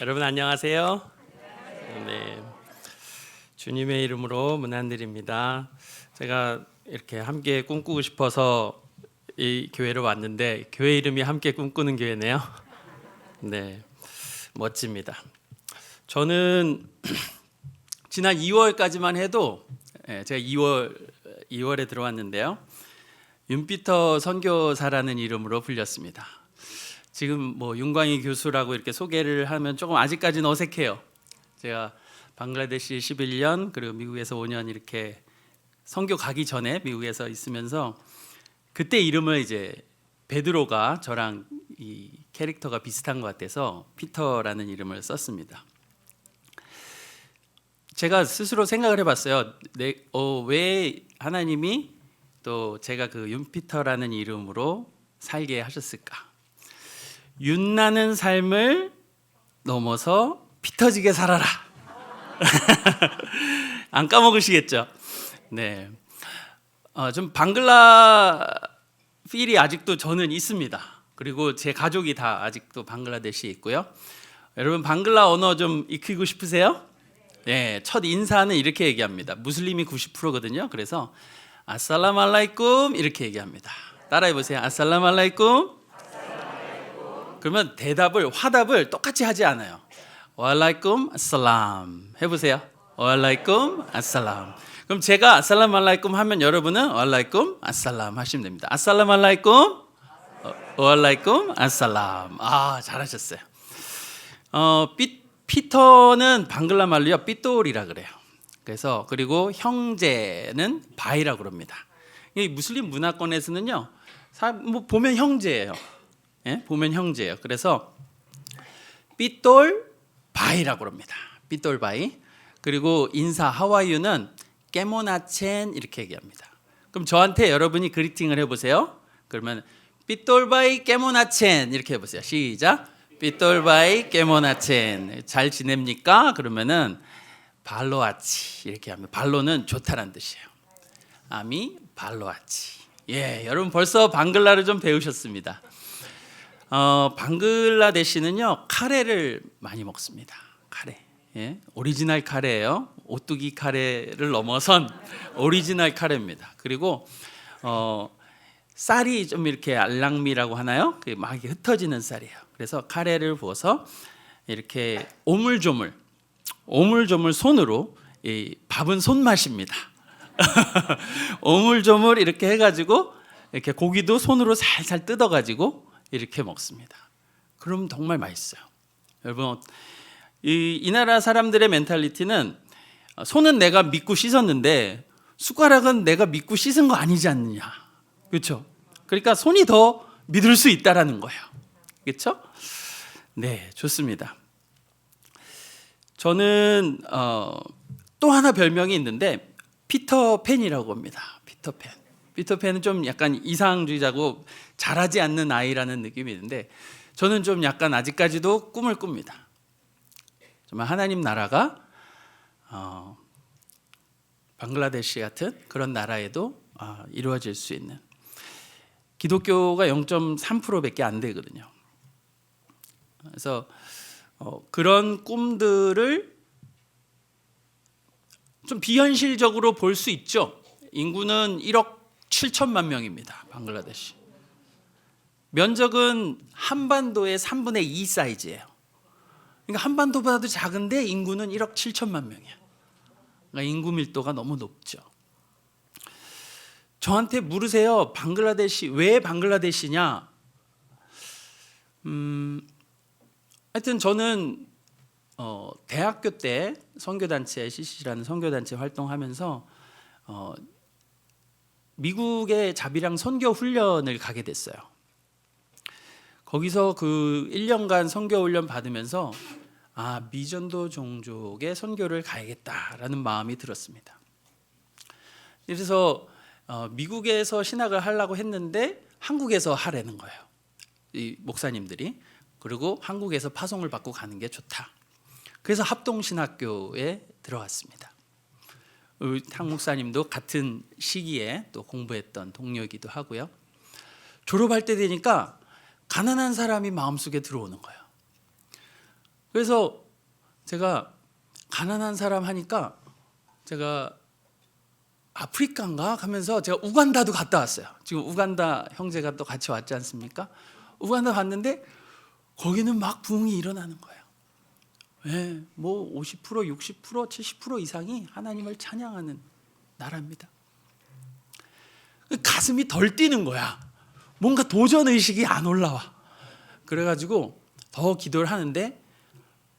여러분 안녕하세요. 네, 주님의 이름으로 문안드립니다. 제가 이렇게 함께 꿈꾸고 싶어서 이 교회로 왔는데 교회 이름이 함께 꿈꾸는 교회네요. 네, 멋집니다. 저는 지난 2월까지만 해도 제가 2월에 들어왔는데요. 윤피터 선교사라는 이름으로 불렸습니다. 지금 윤광희 교수라고 이렇게 소개를 하면 조금 아직까지는 어색해요. 제가 방글라데시 11년 그리고 미국에서 5년 이렇게 선교 가기 전에 미국에서 있으면서 그때 이름을 이제 베드로가 저랑 이 캐릭터가 비슷한 것 같아서 피터라는 이름을 썼습니다. 제가 스스로 생각을 해봤어요. 왜 하나님이 또 제가 그 윤피터라는 이름으로 살게 하셨을까? 윤나는 삶을 넘어서 피 터지게 살아라. 안 까먹으시겠죠? 네. 좀 방글라 필이 아직도 저는 있습니다. 그리고 제 가족이 다 아직도 방글라데시에 있고요. 여러분 방글라 언어 좀 익히고 싶으세요? 네, 첫 인사는 이렇게 얘기합니다. 무슬림이 90%거든요. 그래서 아살라말라이쿰 이렇게 얘기합니다. 따라해 보세요. 아살라말라이쿰. 그러면 화답을 똑같이 하지 않아요. 와알라이쿰 아살람 해보세요. 와알라이쿰 아살람. 그럼 제가 아살람 알라이쿰 하면 여러분은 와알라이쿰 아살람 하시면 됩니다. 아살람 알라이쿰 와알라이쿰 아살람. 잘하셨어요. 피터는 방글라 말로요 삐똘이라 그래요. 그래서 그리고 형제는 바이라고 그럽니다. 이 무슬림 문화권에서는요 보면 형제예요. 예? 보면 형제예요. 그래서 삐똘 바이라고 합니다. 삐똘 바이. 그리고 인사 하와이유는 깨모나첸 이렇게 얘기합니다. 그럼 저한테 여러분이 그리팅을 해보세요. 그러면 삐똘 바이 깨모나첸 이렇게 해보세요. 시작. 삐똘 바이 깨모나첸. 잘 지냅니까? 그러면은 발로아치 이렇게 하면 발로는 좋다라는 뜻이에요. 아미 발로아치. 예, 여러분 벌써 방글라를 좀 배우셨습니다. 방글라데시는요 카레를 많이 먹습니다. 카레, 예, 오리지널 카레예요. 오뚜기 카레를 넘어선 오리지널 카레입니다. 그리고 쌀이 좀 이렇게 알랑미라고 하나요? 막 이렇게 흩어지는 쌀이에요. 그래서 카레를 부어서 이렇게 오물조물 손으로 이 밥은 손맛입니다. 오물조물 이렇게 해가지고 이렇게 고기도 손으로 살살 뜯어가지고 이렇게 먹습니다. 그럼 정말 맛있어요. 여러분 이 나라 사람들의 멘탈리티는 손은 내가 믿고 씻었는데 숟가락은 내가 믿고 씻은 거 아니지 않느냐. 그렇죠? 그러니까 손이 더 믿을 수 있다라는 거예요. 그렇죠? 네, 좋습니다. 저는 또 하나 별명이 있는데 피터팬이라고 합니다. 피터팬. 피터팬은 좀 약간 이상주의자고 잘하지 않는 아이라는 느낌이 있는데 저는 좀 약간 아직까지도 꿈을 꿉니다. 정말 하나님 나라가 방글라데시 같은 그런 나라에도 이루어질 수 있는. 기독교가 0.3%밖에 안 되거든요. 그래서 그런 꿈들을 좀 비현실적으로 볼 수 있죠. 인구는 1억 7천만 명입니다. 방글라데시. 면적은 한반도의 3분의 2 사이즈예요. 그러니까 한반도보다도 작은데 인구는 1억 7천만 명이야. 그러니까 인구 밀도가 너무 높죠. 저한테 물으세요. 왜 방글라데시냐? 하여튼 저는 대학교 때 선교단체 CCC라는 선교단체 활동하면서 미국의 자비랑 선교 훈련을 가게 됐어요. 거기서 그 1년간 선교 훈련 받으면서 미전도 종족의 선교를 가야겠다라는 마음이 들었습니다. 그래서 미국에서 신학을 하려고 했는데 한국에서 하라는 거예요. 이 목사님들이. 그리고 한국에서 파송을 받고 가는 게 좋다. 그래서 합동신학교에 들어갔습니다. 탕 목사님도 같은 시기에 또 공부했던 동료이기도 하고요. 졸업할 때 되니까 가난한 사람이 마음속에 들어오는 거예요. 그래서 제가 가난한 사람 하니까 제가 아프리카인가 하면서 제가 우간다도 갔다 왔어요. 지금 우간다 형제가 또 같이 왔지 않습니까? 우간다 갔는데 거기는 막 부흥이 일어나는 거예요. 네, 뭐 50%, 60%, 70% 이상이 하나님을 찬양하는 나라입니다. 가슴이 덜 뛰는 거야. 뭔가 도전 의식이 안 올라와. 그래가지고 더 기도를 하는데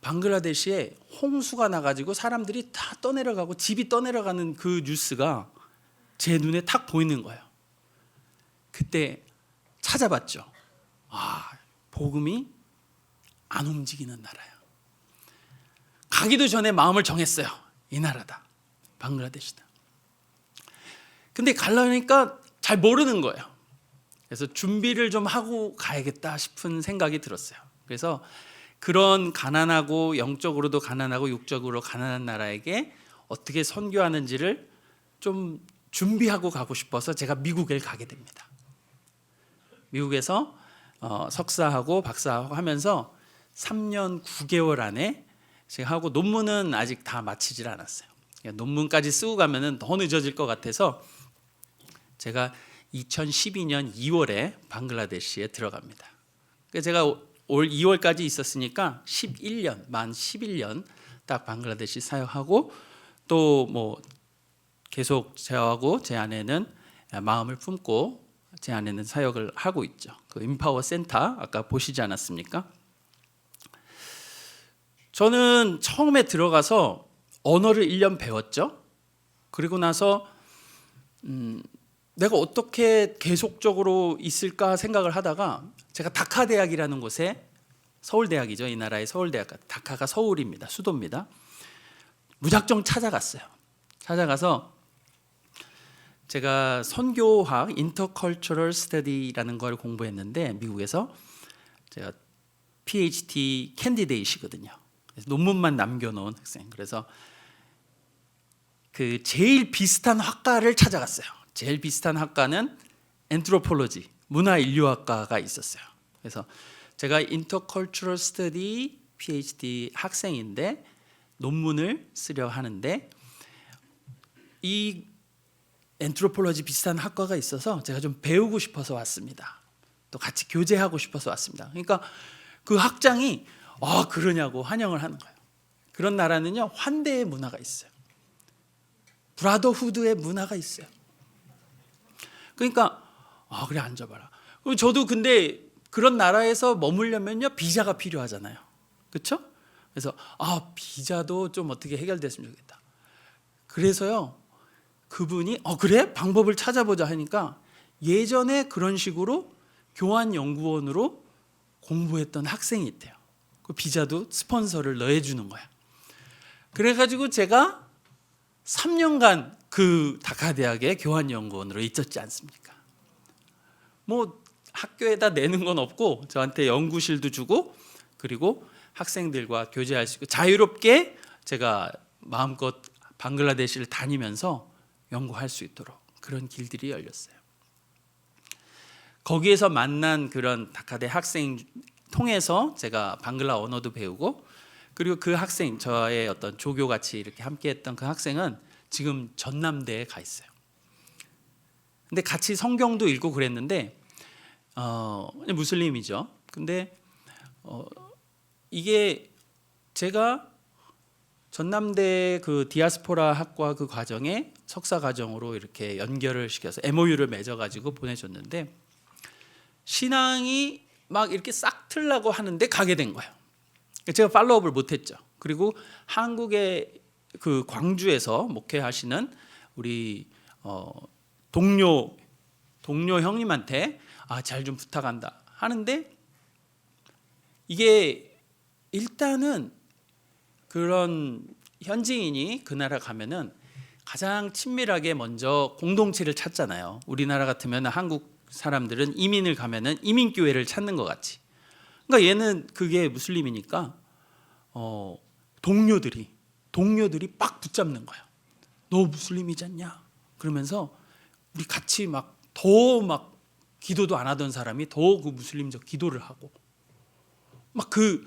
방글라데시에 홍수가 나가지고 사람들이 다 떠내려가고 집이 떠내려가는 그 뉴스가 제 눈에 탁 보이는 거예요. 그때 찾아봤죠. 복음이 안 움직이는 나라야. 가기도 전에 마음을 정했어요. 이 나라다. 방글라데시다. 근데 가려니까 잘 모르는 거예요. 그래서 준비를 좀 하고 가야겠다 싶은 생각이 들었어요. 그래서 그런 가난하고 영적으로도 가난하고 육적으로 가난한 나라에게 어떻게 선교하는지를 좀 준비하고 가고 싶어서 제가 미국에 가게 됩니다. 미국에서 석사하고 박사하고 하면서 3년 9개월 안에 제가 하고 논문은 아직 다 마치질 않았어요. 논문까지 쓰고 가면은 더 늦어질 것 같아서 제가 2012년 2월에 방글라데시에 들어갑니다. 제가 올 2월까지 있었으니까 11년, 만 11년 딱 방글라데시 사역하고 또 뭐 계속 저하고 제 아내는 마음을 품고 제 아내는 사역을 하고 있죠. 그 임파워 센터 아까 보시지 않았습니까? 저는 처음에 들어가서 언어를 1년 배웠죠. 그리고 나서 내가 어떻게 계속적으로 있을까 생각을 하다가 제가 다카 대학이라는 곳에 서울대학이죠. 이 나라의 서울대학. 다카가 서울입니다. 수도입니다. 무작정 찾아갔어요. 찾아가서 제가 선교학 인터컬처럴 스터디라는 걸 공부했는데 미국에서 제가 PhD 캔디데이시거든요. 그래서 논문만 남겨놓은 학생. 그래서 그 제일 비슷한 학과를 찾아갔어요. 제일 비슷한 학과는 엔트로폴로지, 문화인류학과가 있었어요. 그래서 제가 인터컬처럴 스터디 PhD 학생인데 논문을 쓰려 하는데 이 엔트로폴로지 비슷한 학과가 있어서 제가 좀 배우고 싶어서 왔습니다. 또 같이 교제하고 싶어서 왔습니다. 그러니까 그 학장이 그러냐고 환영을 하는 거예요. 그런 나라는요 환대의 문화가 있어요. 브라더후드의 문화가 있어요. 그러니까 그래 앉아봐라. 저도 근데 그런 나라에서 머물려면요 비자가 필요하잖아요. 그렇죠? 그래서 비자도 좀 어떻게 해결됐으면 좋겠다. 그래서요 그분이 그래? 방법을 찾아보자 하니까 예전에 그런 식으로 교환연구원으로 공부했던 학생이 있대요. 그 비자도 스폰서를 넣어주는 거야. 그래가지고 제가 3년간 그 다카 대학의 교환연구원으로 있었지 않습니까? 뭐 학교에다 내는 건 없고 저한테 연구실도 주고 그리고 학생들과 교제할 수 있고 자유롭게 제가 마음껏 방글라데시를 다니면서 연구할 수 있도록 그런 길들이 열렸어요. 거기에서 만난 그런 다카대 학생 통해서 제가 방글라 언어도 배우고 그리고 그 학생 저의 어떤 조교 같이 이렇게 함께했던 그 학생은 지금 전남대에 가 있어요. 근데 같이 성경도 읽고 그랬는데 무슬림이죠. 근데 이게 제가 전남대 그 디아스포라 학과 그 과정에 석사 과정으로 이렇게 연결을 시켜서 MOU를 맺어가지고 보내줬는데 신앙이 막 이렇게 싹 틀라고 하는데 가게 된 거예요. 제가 팔로우업을 못했죠. 그리고 한국의 그 광주에서 목회하시는 우리 동료 형님한테 잘 좀 부탁한다 하는데 이게 일단은 그런 현지인이 그 나라 가면은 가장 친밀하게 먼저 공동체를 찾잖아요. 우리나라 같으면 한국 사람들은 이민을 가면은 이민교회를 찾는 것 같이. 그러니까 얘는 그게 무슬림이니까 동료들이 빡 붙잡는 거야. 너 무슬림이지 않냐? 그러면서 우리 같이 더 기도도 안 하던 사람이 더 그 무슬림적 기도를 하고 막 그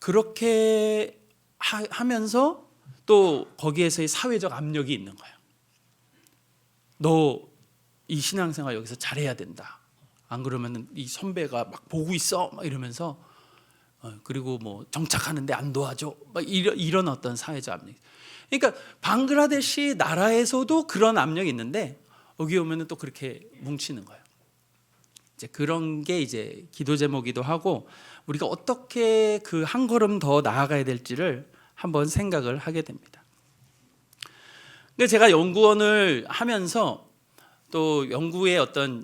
그렇게 하면서 또 거기에서의 사회적 압력이 있는 거예요. 너 이 신앙생활 여기서 잘해야 된다. 안 그러면 이 선배가 막 보고 있어. 막 이러면서 그리고 뭐 정착하는데 안 도와줘. 막 이런 어떤 사회적 압력. 그러니까 방글라데시 나라에서도 그런 압력이 있는데 여기 오면은 또 그렇게 뭉치는 거예요. 이제 그런 게 이제 기도 제목이기도 하고 우리가 어떻게 그 한 걸음 더 나아가야 될지를 한번 생각을 하게 됩니다. 근데 제가 연구원을 하면서 또 연구의 어떤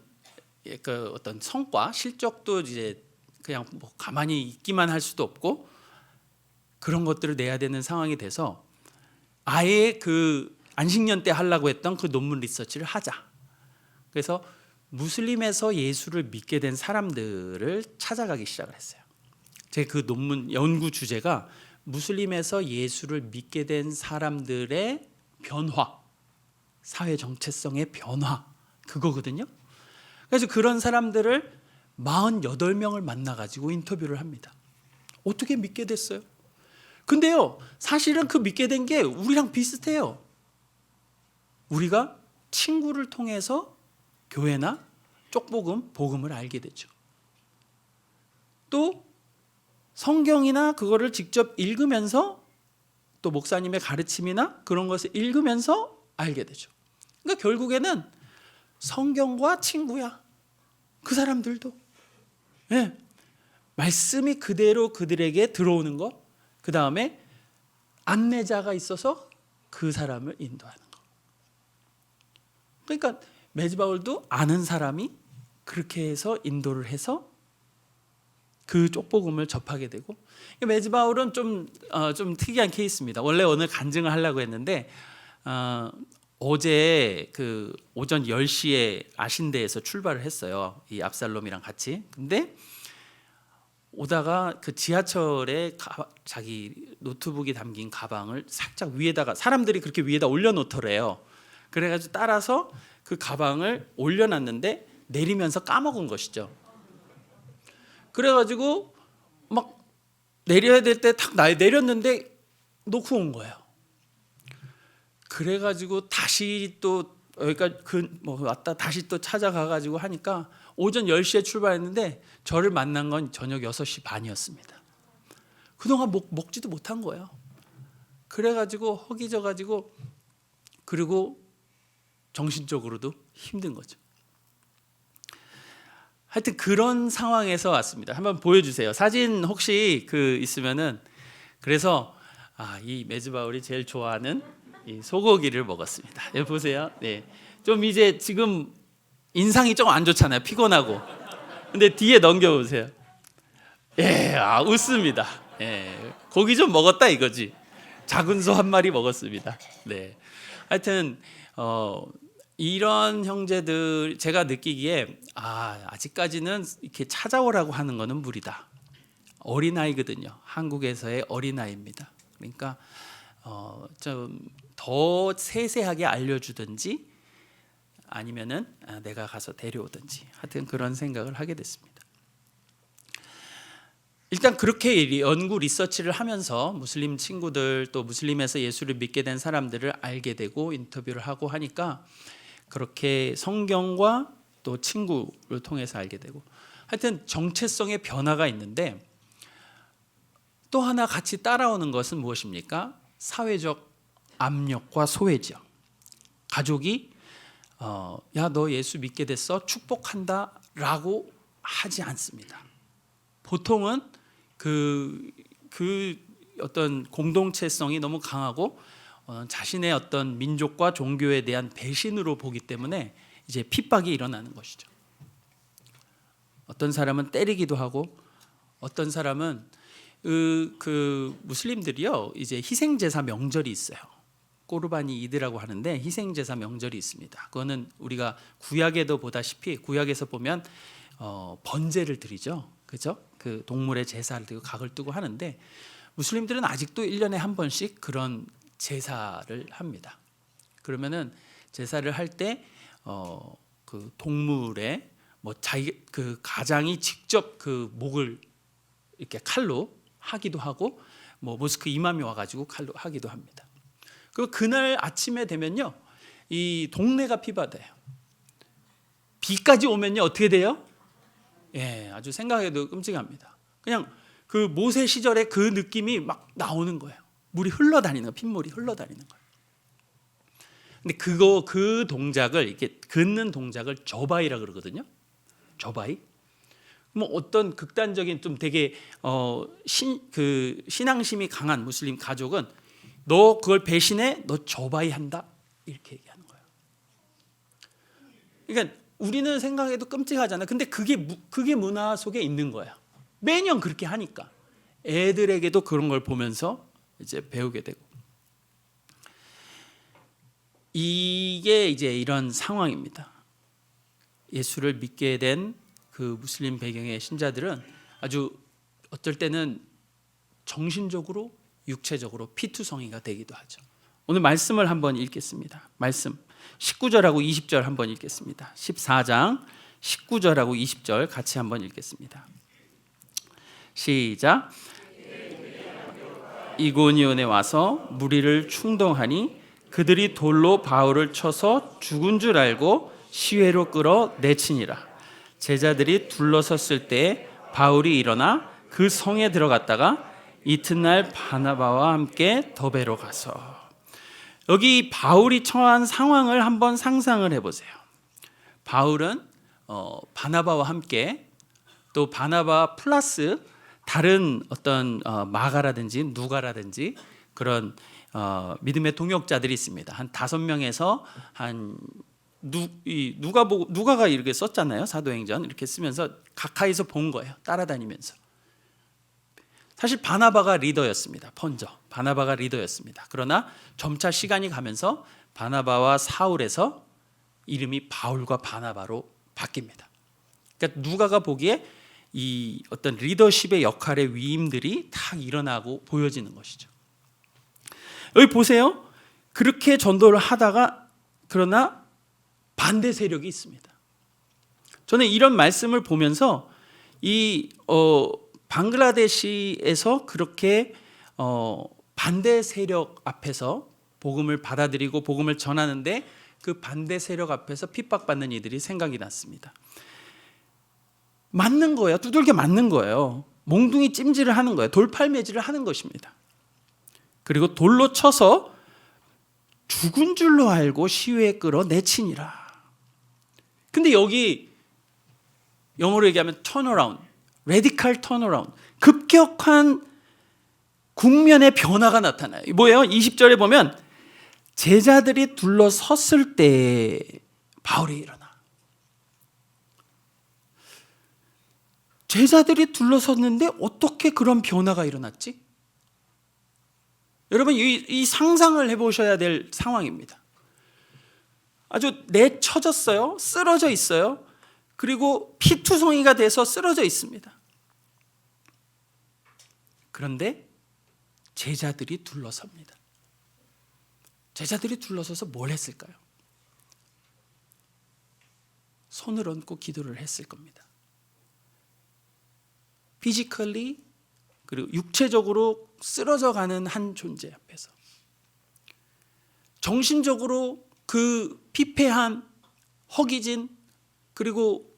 성과, 실적도 이제 그냥 뭐 가만히 있기만 할 수도 없고 그런 것들을 내야 되는 상황이 돼서 아예 그 안식년 때 하려고 했던 그 논문 리서치를 하자. 그래서 무슬림에서 예수를 믿게 된 사람들을 찾아가기 시작을 했어요. 제 그 논문 연구 주제가 무슬림에서 예수를 믿게 된 사람들의 변화, 사회 정체성의 변화 그거거든요. 그래서 그런 사람들을 48명을 만나가지고 인터뷰를 합니다. 어떻게 믿게 됐어요? 근데요, 사실은 그 믿게 된 게 우리랑 비슷해요. 우리가 친구를 통해서 교회나 쪽복음, 복음을 알게 되죠. 또 성경이나 그거를 직접 읽으면서 또 목사님의 가르침이나 그런 것을 읽으면서 알게 되죠. 그러니까 결국에는 성경과 친구야. 그 사람들도. 네. 말씀이 그대로 그들에게 들어오는 것. 그 다음에 안내자가 있어서 그 사람을 인도하는 것. 그러니까 매즈바울도 아는 사람이 그렇게 해서 인도를 해서 그 쪽복음을 접하게 되고, 매즈바울은 좀 특이한 케이스입니다. 원래 오늘 간증을 하려고 했는데 어제 그 오전 10시에 아신대에서 출발을 했어요. 이 압살롬이랑 같이. 근데 오다가 그 지하철에 자기 노트북이 담긴 가방을 살짝 위에다가 사람들이 그렇게 위에다 올려놓더래요. 그래가지고 따라서 그 가방을 올려놨는데 내리면서 까먹은 것이죠. 그래가지고 막 내려야 될 때 탁 내렸는데 놓고 온 거예요. 그래가지고 다시 또 여기까지 왔다 다시 또 찾아가가지고 하니까 오전 10시에 출발했는데 저를 만난 건 저녁 6시 반이었습니다. 그동안 먹지도 못한 거예요. 그래가지고 허기져가지고 그리고 정신적으로도 힘든 거죠. 하여튼 그런 상황에서 왔습니다. 한번 보여주세요. 사진 혹시 있으면은. 그래서 이 매즈바울이 제일 좋아하는 이 소고기를 먹었습니다. 여기 보세요. 네, 좀 이제 지금 인상이 좀 안 좋잖아요. 피곤하고. 근데 뒤에 넘겨보세요. 예, 웃습니다. 예, 고기 좀 먹었다 이거지. 작은 소 한 마리 먹었습니다. 네, 하여튼 이런 형제들 제가 느끼기에 아직까지는 이렇게 찾아오라고 하는 거는 무리다. 어린아이거든요. 한국에서의 어린아이입니다. 그러니까 좀 더 세세하게 알려주든지 아니면은 내가 가서 데려오든지 하여튼 그런 생각을 하게 됐습니다. 일단 그렇게 연구 리서치를 하면서 무슬림 친구들 또 무슬림에서 예수를 믿게 된 사람들을 알게 되고 인터뷰를 하고 하니까 그렇게 성경과 또 친구를 통해서 알게 되고 하여튼 정체성의 변화가 있는데 또 하나 같이 따라오는 것은 무엇입니까? 사회적 압력과 소외죠. 가족이 야, 너 예수 믿게 됐어? 축복한다 라고 하지 않습니다. 보통은 그 어떤 공동체성이 너무 강하고 자신의 어떤 민족과 종교에 대한 배신으로 보기 때문에 이제 핍박이 일어나는 것이죠. 어떤 사람은 때리기도 하고 어떤 사람은 그 무슬림들이요 이제 희생제사 명절이 있어요. 꼬르바니 이드라고 하는데 희생제사 명절이 있습니다. 그거는 우리가 구약에도 보다시피 구약에서 보면 번제를 드리죠. 그죠? 그 동물의 제사를 드리고 각을 뜨고 하는데 무슬림들은 아직도 1년에 한 번씩 그런 제사를 합니다. 그러면은 제사를 할 때 그 동물의 자기 그 가장이 직접 그 목을 이렇게 칼로 하기도 하고 뭐 모스크 이맘이 와가지고 하기도 합니다. 그리고 그날 아침에 되면요, 이 동네가 피바다예요. 비까지 오면요 어떻게 돼요? 예, 아주 생각해도 끔찍합니다. 그냥 그 모세 시절의 그 느낌이 막 나오는 거예요. 물이 흘러다니는 거, 핏물이 흘러다니는 거예요. 근데 그 동작을 이렇게 긋는 동작을 저바이라 그러거든요. 저바이. 뭐 어떤 극단적인 좀 되게 신앙심이 강한 무슬림 가족은 너 그걸 배신해, 너 저바이 한다 이렇게 얘기하는 거예요. 그러니까 우리는 생각해도 끔찍하잖아요. 근데 그게 문화 속에 있는 거예요. 매년 그렇게 하니까 애들에게도 그런 걸 보면서 이제 배우게 되고, 이게 이제 이런 상황입니다. 예수를 믿게 된 그 무슬림 배경의 신자들은 아주 어쩔 때는 정신적으로 육체적으로 피투성이가 되기도 하죠. 오늘 말씀을 한번 읽겠습니다. 말씀 19절하고 20절 한번 읽겠습니다. 14장 19절하고 20절 같이 한번 읽겠습니다. 시작. 이고니온에 와서 무리를 충동하니 그들이 돌로 바울을 쳐서 죽은 줄 알고 시외로 끌어 내치니라. 제자들이 둘러섰을 때 바울이 일어나 그 성에 들어갔다가 이튿날 바나바와 함께 더베로 가서, 여기 바울이 처한 상황을 한번 상상을 해보세요. 바울은 바나바와 함께, 또 바나바 플러스 다른 어떤 마가라든지 누가라든지 그런 믿음의 동역자들이 있습니다. 한 5명에서 한 누가가 이렇게 썼잖아요. 사도행전 이렇게 쓰면서 가까이서 본 거예요. 따라다니면서. 사실 바나바가 리더였습니다. 먼저 바나바가 리더였습니다. 그러나 점차 시간이 가면서 바나바와 사울에서 이름이 바울과 바나바로 바뀝니다. 그러니까 누가가 보기에 이 어떤 리더십의 역할의 위임들이 딱 일어나고 보여지는 것이죠. 여기 보세요. 그렇게 전도를 하다가 그러나 반대 세력이 있습니다. 저는 이런 말씀을 보면서 이 방글라데시에서 그렇게 반대 세력 앞에서 복음을 받아들이고 복음을 전하는데 그 반대 세력 앞에서 핍박받는 이들이 생각이 났습니다. 맞는 거예요. 두들겨 맞는 거예요. 몽둥이 찜질을 하는 거예요. 돌팔매질을 하는 것입니다. 그리고 돌로 쳐서 죽은 줄로 알고 시외에 끌어 내치니라. 근데 여기 영어로 얘기하면 턴어라운드, 레디칼 턴어라운드, 급격한 국면의 변화가 나타나요. 뭐예요? 20절에 보면 제자들이 둘러섰을 때 바울이 일어나. 제자들이 둘러섰는데 어떻게 그런 변화가 일어났지? 여러분 이 상상을 해보셔야 될 상황입니다. 아주 내쳐졌어요. 쓰러져 있어요. 그리고 피투성이가 돼서 쓰러져 있습니다. 그런데 제자들이 둘러섭니다. 제자들이 둘러서서 뭘 했을까요? 손을 얹고 기도를 했을 겁니다. 피지컬리 그리고 육체적으로 쓰러져가는 한 존재 앞에서, 정신적으로 그 피폐한, 허기진, 그리고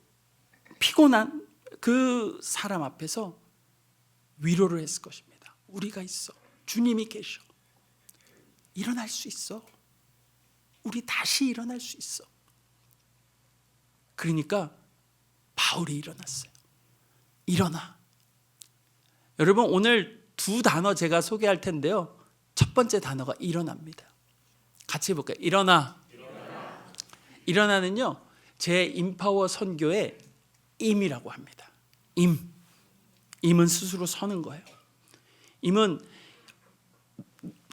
피곤한 그 사람 앞에서 위로를 했을 것입니다. 우리가 있어. 주님이 계셔. 일어날 수 있어. 우리 다시 일어날 수 있어. 그러니까 바울이 일어났어요. 일어나. 여러분 오늘 2단어 제가 소개할 텐데요. 첫 번째 단어가 일어납니다. 같이 해볼까요? 일어나. 일어나는요, 제 임파워 선교의 임이라고 합니다. 임은 스스로 서는 거예요. 임은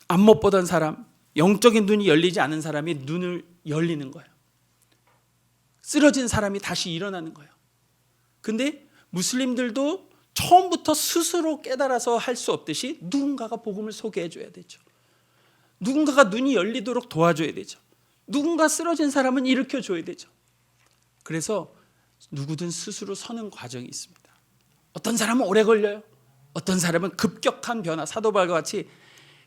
안 못 보던 사람, 영적인 눈이 열리지 않은 사람이 눈을 열리는 거예요. 쓰러진 사람이 다시 일어나는 거예요. 근데 무슬림들도 처음부터 스스로 깨달아서 할 수 없듯이 누군가가 복음을 소개해 줘야 되죠. 누군가가 눈이 열리도록 도와줘야 되죠. 누군가 쓰러진 사람은 일으켜 줘야 되죠. 그래서 누구든 스스로 서는 과정이 있습니다. 어떤 사람은 오래 걸려요. 어떤 사람은 급격한 변화, 사도 바울과 같이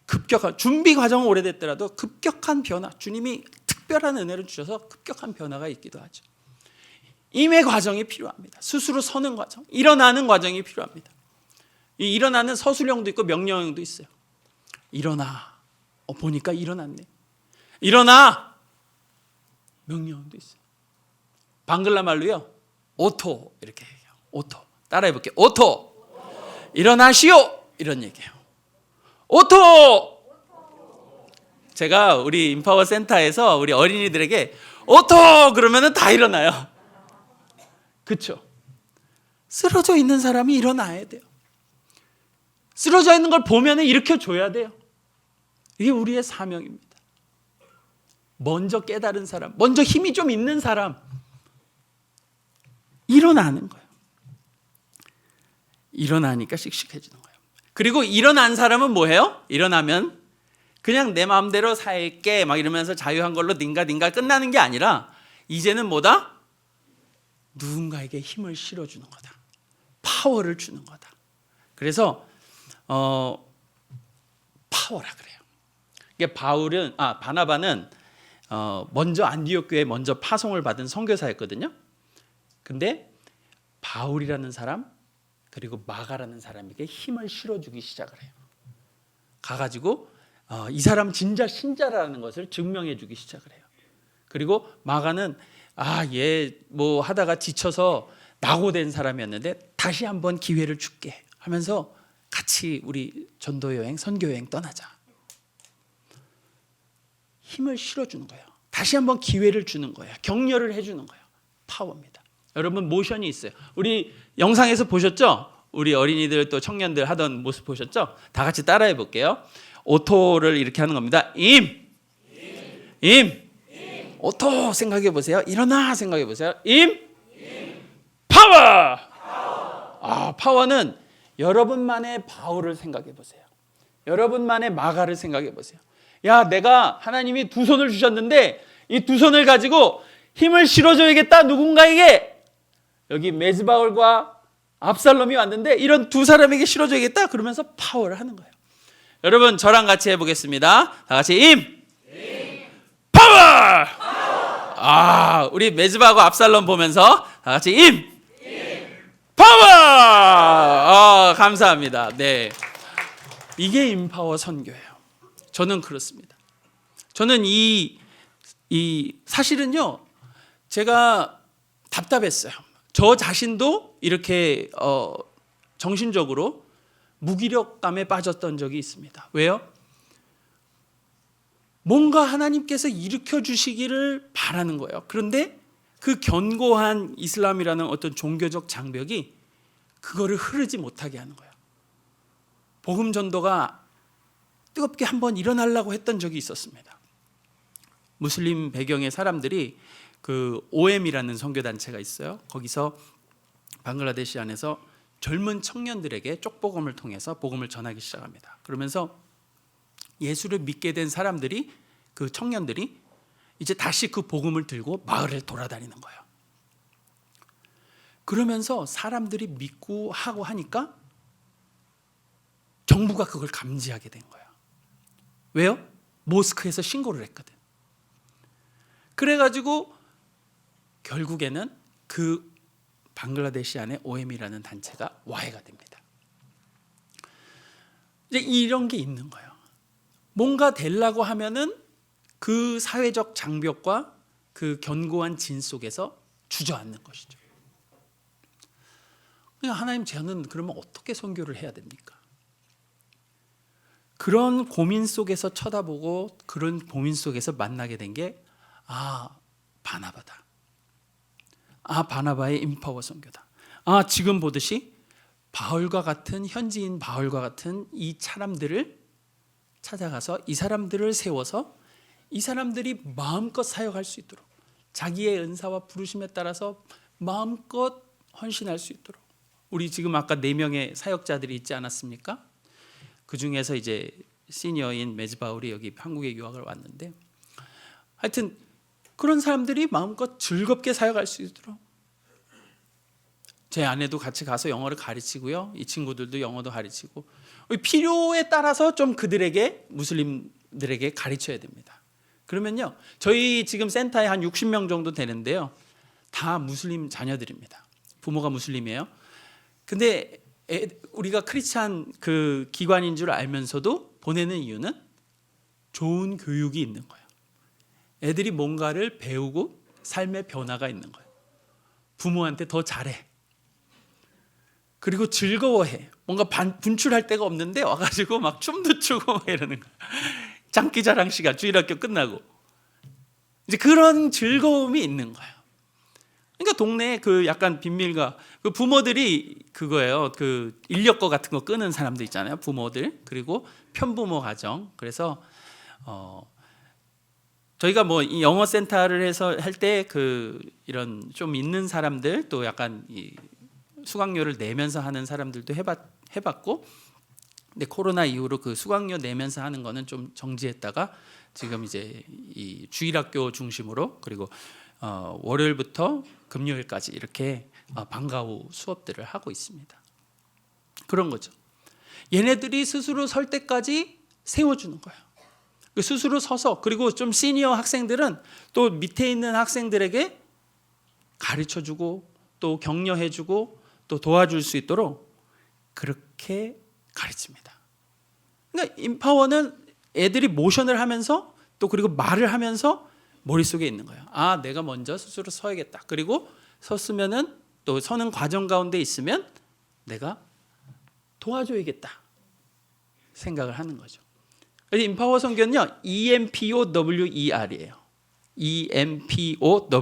급격한 준비 과정은 오래됐더라도 급격한 변화, 주님이 특별한 은혜를 주셔서 급격한 변화가 있기도 하죠. 임의 과정이 필요합니다. 스스로 서는 과정, 일어나는 과정이 필요합니다. 이 일어나는 서술형도 있고 명령형도 있어요. 일어나. 보니까 일어났네. 일어나. 명령형도 있어요. 방글라 말로요. 오토 이렇게 얘기해요. 오토. 따라해 볼게요. 오토. 일어나시오. 이런 얘기예요. 오토. 제가 우리 임파워 센터에서 우리 어린이들에게 오토 그러면은 다 일어나요. 그렇죠? 쓰러져 있는 사람이 일어나야 돼요. 쓰러져 있는 걸 보면은 일으켜 줘야 돼요. 이게 우리의 사명입니다. 먼저 깨달은 사람, 먼저 힘이 좀 있는 사람, 일어나는 거예요. 일어나니까 씩씩해지는 거예요. 그리고 일어난 사람은 뭐해요? 일어나면 그냥 내 마음대로 살게 막 이러면서 자유한 걸로 닌가 끝나는 게 아니라 이제는 뭐다? 누군가에게 힘을 실어주는 거다. 파워를 주는 거다. 그래서 파워라 그래요. 이게 바나바는 먼저 안디옥 교회에 먼저 파송을 받은 선교사였거든요. 근데 바울이라는 사람 그리고 마가라는 사람에게 힘을 실어주기 시작을 해요. 가가지고 이 사람 진짜 신자라는 것을 증명해주기 시작을 해요. 그리고 마가는 얘 뭐 하다가 지쳐서 낙오된 사람이었는데 다시 한번 기회를 줄게 하면서 같이 우리 전도여행, 선교여행 떠나자. 힘을 실어주는 거예요. 다시 한번 기회를 주는 거예요. 격려를 해주는 거예요. 파워입니다. 여러분 모션이 있어요. 우리 영상에서 보셨죠? 우리 어린이들 또 청년들 하던 모습 보셨죠? 다 같이 따라해 볼게요. 오토를 이렇게 하는 겁니다. 임. 오토 생각해 보세요. 일어나 생각해 보세요. 파워. 파워는 여러분만의 바울을 생각해 보세요. 여러분만의 마가를 생각해 보세요. 야, 내가 하나님이 두 손을 주셨는데 이 두 손을 가지고 힘을 실어줘야겠다 누군가에게. 여기 메스바울과 압살롬이 왔는데 이런 두 사람에게 실어줘야겠다 그러면서 파워를 하는 거예요. 여러분 저랑 같이 해보겠습니다. 다 같이 파워! 우리 메스바하고 압살롬 보면서 다 같이 파워! 감사합니다. 네, 이게 임파워 선교예요. 저는 그렇습니다. 저는 이 사실은요, 제가 답답했어요. 저 자신도 이렇게 정신적으로 무기력감에 빠졌던 적이 있습니다. 왜요? 뭔가 하나님께서 일으켜 주시기를 바라는 거예요. 그런데 그 견고한 이슬람이라는 어떤 종교적 장벽이 그거를 흐르지 못하게 하는 거예요. 복음 전도가 뜨겁게 한번 일어나려고 했던 적이 있었습니다. 무슬림 배경의 사람들이 그 OM이라는 선교단체가 있어요. 거기서 방글라데시 안에서 젊은 청년들에게 쪽복음을 통해서 복음을 전하기 시작합니다. 그러면서 예수를 믿게 된 사람들이, 그 청년들이 이제 다시 그 복음을 들고 마을을 돌아다니는 거예요. 그러면서 사람들이 믿고 하고 하니까 정부가 그걸 감지하게 된 거예요. 왜요? 모스크에서 신고를 했거든. 그래가지고 결국에는 그 방글라데시 안에 OM이라는 단체가 와해가 됩니다. 이제 이런 게 있는 거예요. 뭔가 되려고 하면은 그 사회적 장벽과 그 견고한 진 속에서 주저앉는 것이죠. 그러니까 하나님, 저는 그러면 어떻게 선교를 해야 됩니까? 그런 고민 속에서 쳐다보고 그런 고민 속에서 만나게 된 게 바나바다. 바나바의 임파워 선교다. 지금 보듯이 바울과 같은, 현지인 바울과 같은 이 사람들을 찾아가서 이 사람들을 세워서 이 사람들이 마음껏 사역할 수 있도록, 자기의 은사와 부르심에 따라서 마음껏 헌신할 수 있도록. 우리 지금 아까 4명의 사역자들이 있지 않았습니까? 그 중에서 이제 시니어인 메즈바울이 여기 한국에 유학을 왔는데, 하여튼 그런 사람들이 마음껏 즐겁게 사역할 수 있도록 제 아내도 같이 가서 영어를 가르치고요. 이 친구들도 영어도 가르치고 필요에 따라서 좀 그들에게 무슬림들에게 가르쳐야 됩니다. 그러면요, 저희 지금 센터에 한 60명 정도 되는데요, 다 무슬림 자녀들입니다. 부모가 무슬림이에요. 근데 우리가 크리스찬 그 기관인 줄 알면서도 보내는 이유는 좋은 교육이 있는 거예요. 애들이 뭔가를 배우고 삶의 변화가 있는 거예요. 부모한테 더 잘해. 그리고 즐거워해. 뭔가 분출할 데가 없는데 와가지고 막 춤도 추고 막 이러는 거예요. 장기자랑 시간, 주일학교 끝나고 이제 그런 즐거움이 있는 거예요. 그러니까 동네에 그 약간 빈밀가, 그 부모들이 그거예요. 그 인력거 같은 거 끄는 사람들 있잖아요. 부모들, 그리고 편부모 가정. 그래서 저희가 뭐 이 영어 센터를 해서 할 때 그 이런 좀 있는 사람들, 또 약간 이 수강료를 내면서 하는 사람들도 해봤고, 근데 코로나 이후로 그 수강료 내면서 하는 거는 좀 정지했다가 지금 이제 이 주일학교 중심으로, 그리고 월요일부터 금요일까지 이렇게 방과 후 수업들을 하고 있습니다. 그런 거죠. 얘네들이 스스로 설 때까지 세워주는 거예요. 스스로 서서, 그리고 좀 시니어 학생들은 또 밑에 있는 학생들에게 가르쳐주고 또 격려해주고 또 도와줄 수 있도록 그렇게 가르칩니다. 그러니까 인파워는 애들이 모션을 하면서 또 그리고 말을 하면서 머릿속에 있는 거예요. 아, 내가 먼저 스스로 서야겠다. 그리고 섰으면은 또 서는 과정 가운데 있으면 내가 도와줘야겠다 생각을 하는 거죠. 그래서 인파워 선교는요, EMPOWER이에요. EMPOWER.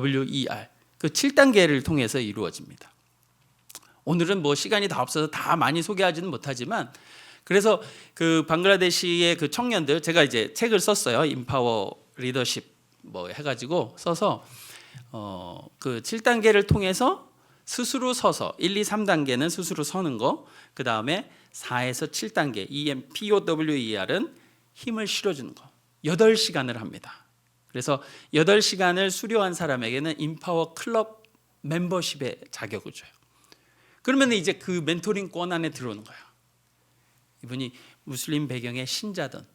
그 7단계를 통해서 이루어집니다. 오늘은 뭐 시간이 다 없어서 다 많이 소개하지는 못하지만, 그래서 그 방글라데시의 그 청년들, 제가 이제 책을 썼어요. 인파워 리더십 뭐 해가지고 써서 그 7단계를 통해서 스스로 서서 1, 2, 3단계는 스스로 서는 거, 그 다음에 4에서 7단계 EMPOWER은 힘을 실어주는 거 8시간을 합니다. 그래서 8시간을 수료한 사람에게는 인파워 클럽 멤버십의 자격을 줘요. 그러면 이제 그 멘토링권 안에 들어오는 거예요. 이분이 무슬림 배경의 신자든,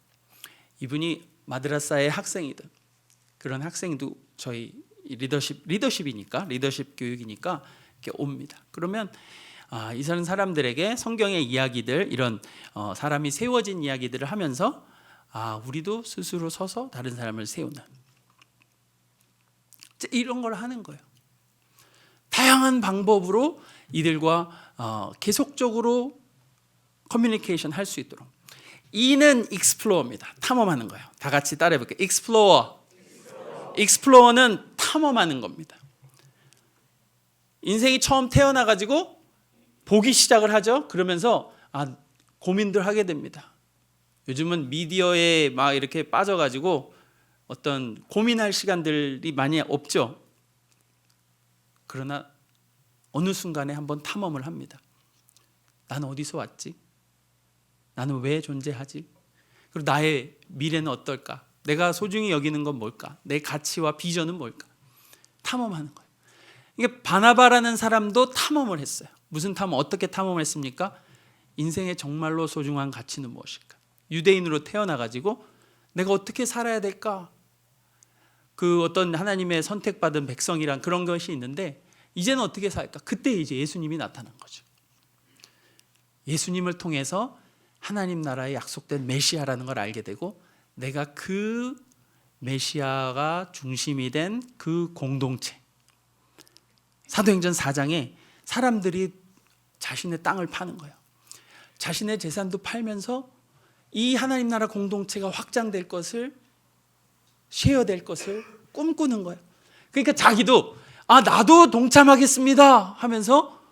이분이 마드라사의 학생이든, 그런 학생도 저희 리더십이니까, 리더십 교육이니까 이렇게 옵니다. 그러면 이 사람들에게 성경의 이야기들, 이런 사람이 세워진 이야기들을 하면서 우리도 스스로 서서 다른 사람을 세우는 이런 걸 하는 거예요. 다양한 방법으로 이들과 계속적으로 커뮤니케이션 할 수 있도록. E는 익스플로어입니다. 탐험하는 거예요. 다 같이 따라해 볼게요. 익스플로어. 익스플로어는 탐험하는 겁니다. 인생이 처음 태어나가지고 보기 시작을 하죠. 그러면서 고민들 하게 됩니다. 요즘은 미디어에 막 이렇게 빠져가지고 어떤 고민할 시간들이 많이 없죠. 그러나 어느 순간에 한번 탐험을 합니다. 나는 어디서 왔지? 나는 왜 존재하지? 그리고 나의 미래는 어떨까? 내가 소중히 여기는 건 뭘까? 내 가치와 비전은 뭘까? 탐험하는 거예요. 이게 바나바라는 사람도 탐험을 했어요. 무슨 탐험? 어떻게 탐험을 했습니까? 인생의 정말로 소중한 가치는 무엇일까? 유대인으로 태어나가지고 내가 어떻게 살아야 될까? 그 어떤 하나님의 선택받은 백성이란 그런 것이 있는데, 이제는 어떻게 살까? 그때 이제 예수님이 나타난 거죠. 예수님을 통해서 하나님 나라에 약속된 메시아라는 걸 알게 되고, 내가 그 메시아가 중심이 된 그 공동체, 사도행전 4장에 사람들이 자신의 땅을 파는 거예요. 자신의 재산도 팔면서 이 하나님 나라 공동체가 확장될 것을, 쉐어될 것을 꿈꾸는 거예요. 그러니까 자기도 나도 동참하겠습니다 하면서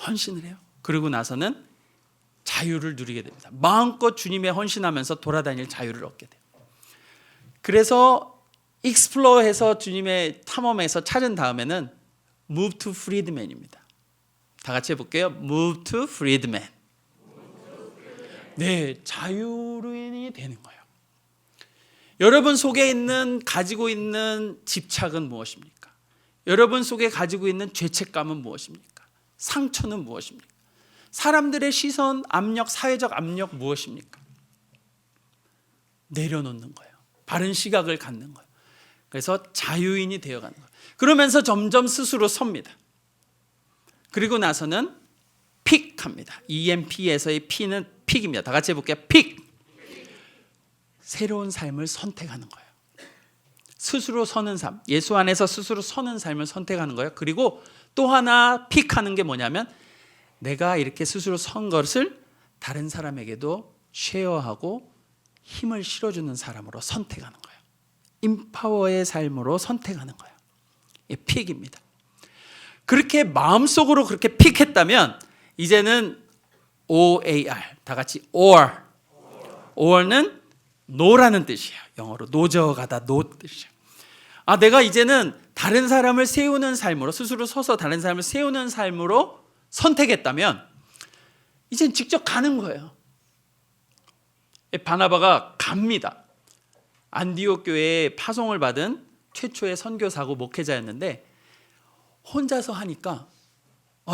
헌신을 해요. 그러고 나서는 자유를 누리게 됩니다. 마음껏 주님에 헌신하면서 돌아다닐 자유를 얻게 돼요. 그래서 익스플로어해서 주님의 탐험에서 찾은 다음에는 move to freedman입니다. 다 같이 해볼게요. move to freedman. 네, 자유인이 되는 거예요. 여러분 속에 있는, 가지고 있는 집착은 무엇입니까? 여러분 속에 가지고 있는 죄책감은 무엇입니까? 상처는 무엇입니까? 사람들의 시선, 압력, 사회적 압력 무엇입니까? 내려놓는 거예요. 바른 시각을 갖는 거예요. 그래서 자유인이 되어가는 거예요. 그러면서 점점 스스로 섭니다. 그리고 나서는 픽합니다. EMP에서의 P는 픽입니다. 다 같이 해볼게요. 픽. 새로운 삶을 선택하는 거예요. 스스로 서는 삶, 예수 안에서 스스로 서는 삶을 선택하는 거예요. 그리고 또 하나 픽하는 게 뭐냐면 내가 이렇게 스스로 선 것을 다른 사람에게도 쉐어하고 힘을 실어주는 사람으로 선택하는 거예요. 임파워의 삶으로 선택하는 거예요. 이게 픽입니다. 그렇게 마음속으로 그렇게 픽했다면 이제는 OAR, 다 같이 OR는 노라는 뜻이에요. 영어로 노저가다, 노 뜻이에요. 내가 이제는 다른 사람을 세우는 삶으로, 스스로 서서 다른 사람을 세우는 삶으로 선택했다면 이젠 직접 가는 거예요. 바나바가 갑니다. 안디옥 교회에 파송을 받은 최초의 선교사고 목회자였는데 혼자서 하니까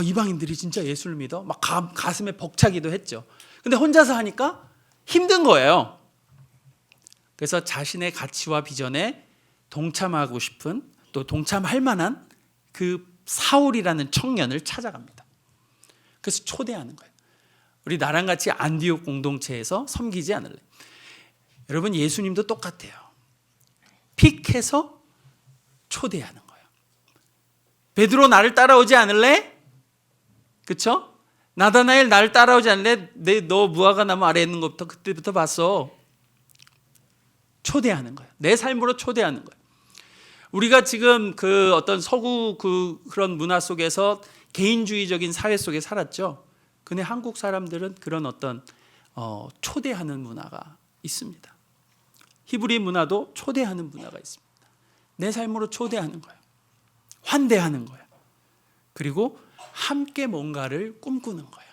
이방인들이 진짜 예수를 믿어? 막 가슴에 벅차기도 했죠. 근데 혼자서 하니까 힘든 거예요. 그래서 자신의 가치와 비전에 동참하고 싶은, 또 동참할 만한 그 사울이라는 청년을 찾아갑니다. 그래서 초대하는 거예요. 우리 나랑 같이 안디옥 공동체에서 섬기지 않을래? 여러분, 예수님도 똑같아요. 픽해서 초대하는 거예요. 베드로 나를 따라오지 않을래? 그쵸? 나다나엘 나를 따라오지 않을래? 너 무화과 나무 아래에 있는 것부터 그때부터 봤어. 초대하는 거예요. 내 삶으로 초대하는 거예요. 우리가 지금 그 어떤 서구 그런 문화 속에서 개인주의적인 사회 속에 살았죠. 근데 한국 사람들은 그런 어떤 초대하는 문화가 있습니다. 히브리 문화도 초대하는 문화가 있습니다. 내 삶으로 초대하는 거예요. 환대하는 거예요. 그리고 함께 뭔가를 꿈꾸는 거예요.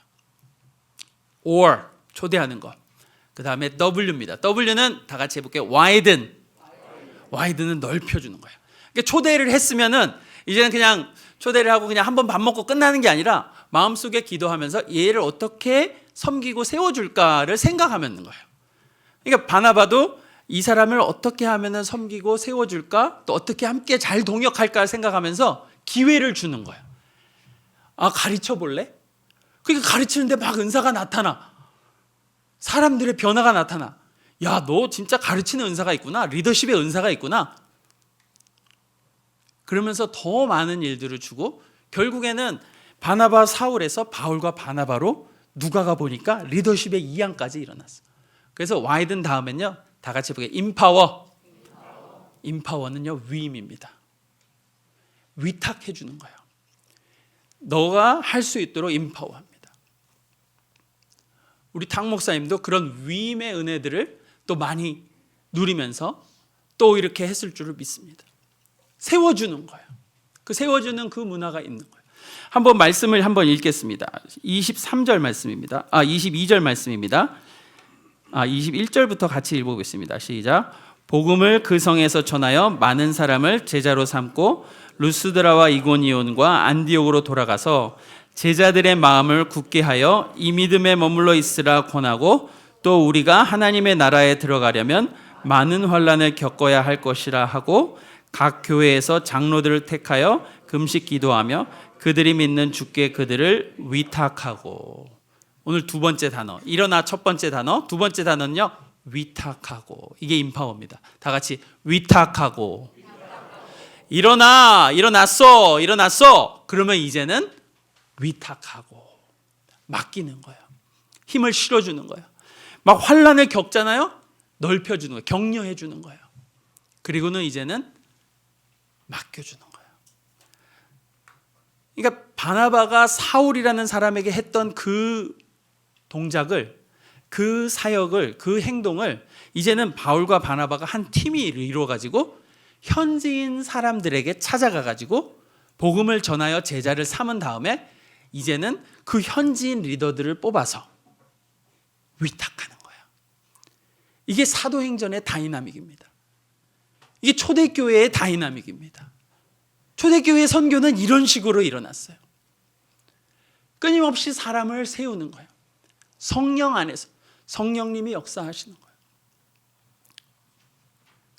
or 초대하는 것. 그 다음에 W입니다. W는 다 같이 해볼게요. widen은 넓혀주는 거예요. 그러니까 초대를 했으면은 이제는 그냥 초대를 하고 그냥 한번 밥 먹고 끝나는 게 아니라 마음속에 기도하면서 얘를 어떻게 섬기고 세워줄까를 생각하면 거예요. 그러니까 바나바도 이 사람을 어떻게 하면 섬기고 세워줄까, 또 어떻게 함께 잘 동역할까 생각하면서 기회를 주는 거예요. 가르쳐 볼래? 그러니까 가르치는데 막 은사가 나타나. 사람들의 변화가 나타나. 야, 너 진짜 가르치는 은사가 있구나. 리더십의 은사가 있구나. 그러면서 더 많은 일들을 주고 결국에는 바나바 사울에서 바울과 바나바로 누가가 보니까 리더십의 이양까지 일어났어. 그래서 와이든 다음엔요, 다 같이 보게 임파워는요 위임입니다. 위탁해 주는 거예요. 너가 할 수 있도록 임파워합니다. 우리 탁 목사님도 그런 위임의 은혜들을 또 많이 누리면서 또 이렇게 했을 줄을 믿습니다. 세워주는 거예요. 그 세워주는 그 문화가 있는 거예요. 한번 말씀을 한번 읽겠습니다. 23절 말씀입니다. 22절 말씀입니다. 21절부터 같이 읽어보겠습니다. 시작. 복음을 그 성에서 전하여 많은 사람을 제자로 삼고 루스드라와 이고니온과 안디옥으로 돌아가서 제자들의 마음을 굳게 하여 이 믿음에 머물러 있으라 권하고, 또 우리가 하나님의 나라에 들어가려면 많은 환난을 겪어야 할 것이라 하고, 각 교회에서 장로들을 택하여 금식 기도하며 그들이 믿는 주께 그들을 위탁하고. 오늘 두 번째 단어, 일어나 첫 번째 단어, 두 번째 단어는요 위탁하고. 이게 임파워입니다. 다 같이 위탁하고. 일어났어. 그러면 이제는 위탁하고 맡기는 거예요. 힘을 실어주는 거예요. 막 환난을 겪잖아요. 넓혀주는 거예요. 격려해 주는 거예요. 그리고는 이제는 맡겨주는 거예요. 그러니까 바나바가 사울이라는 사람에게 했던 그 동작을, 그 사역을, 그 행동을 이제는 바울과 바나바가 한 팀이 이루어가지고 현지인 사람들에게 찾아가가지고 복음을 전하여 제자를 삼은 다음에 이제는 그 현지인 리더들을 뽑아서 위탁하는 거예요. 이게 사도행전의 다이나믹입니다. 이게 초대교회의 다이나믹입니다. 초대교회 선교는 이런 식으로 일어났어요. 끊임없이 사람을 세우는 거예요. 성령 안에서 성령님이 역사하시는 거예요.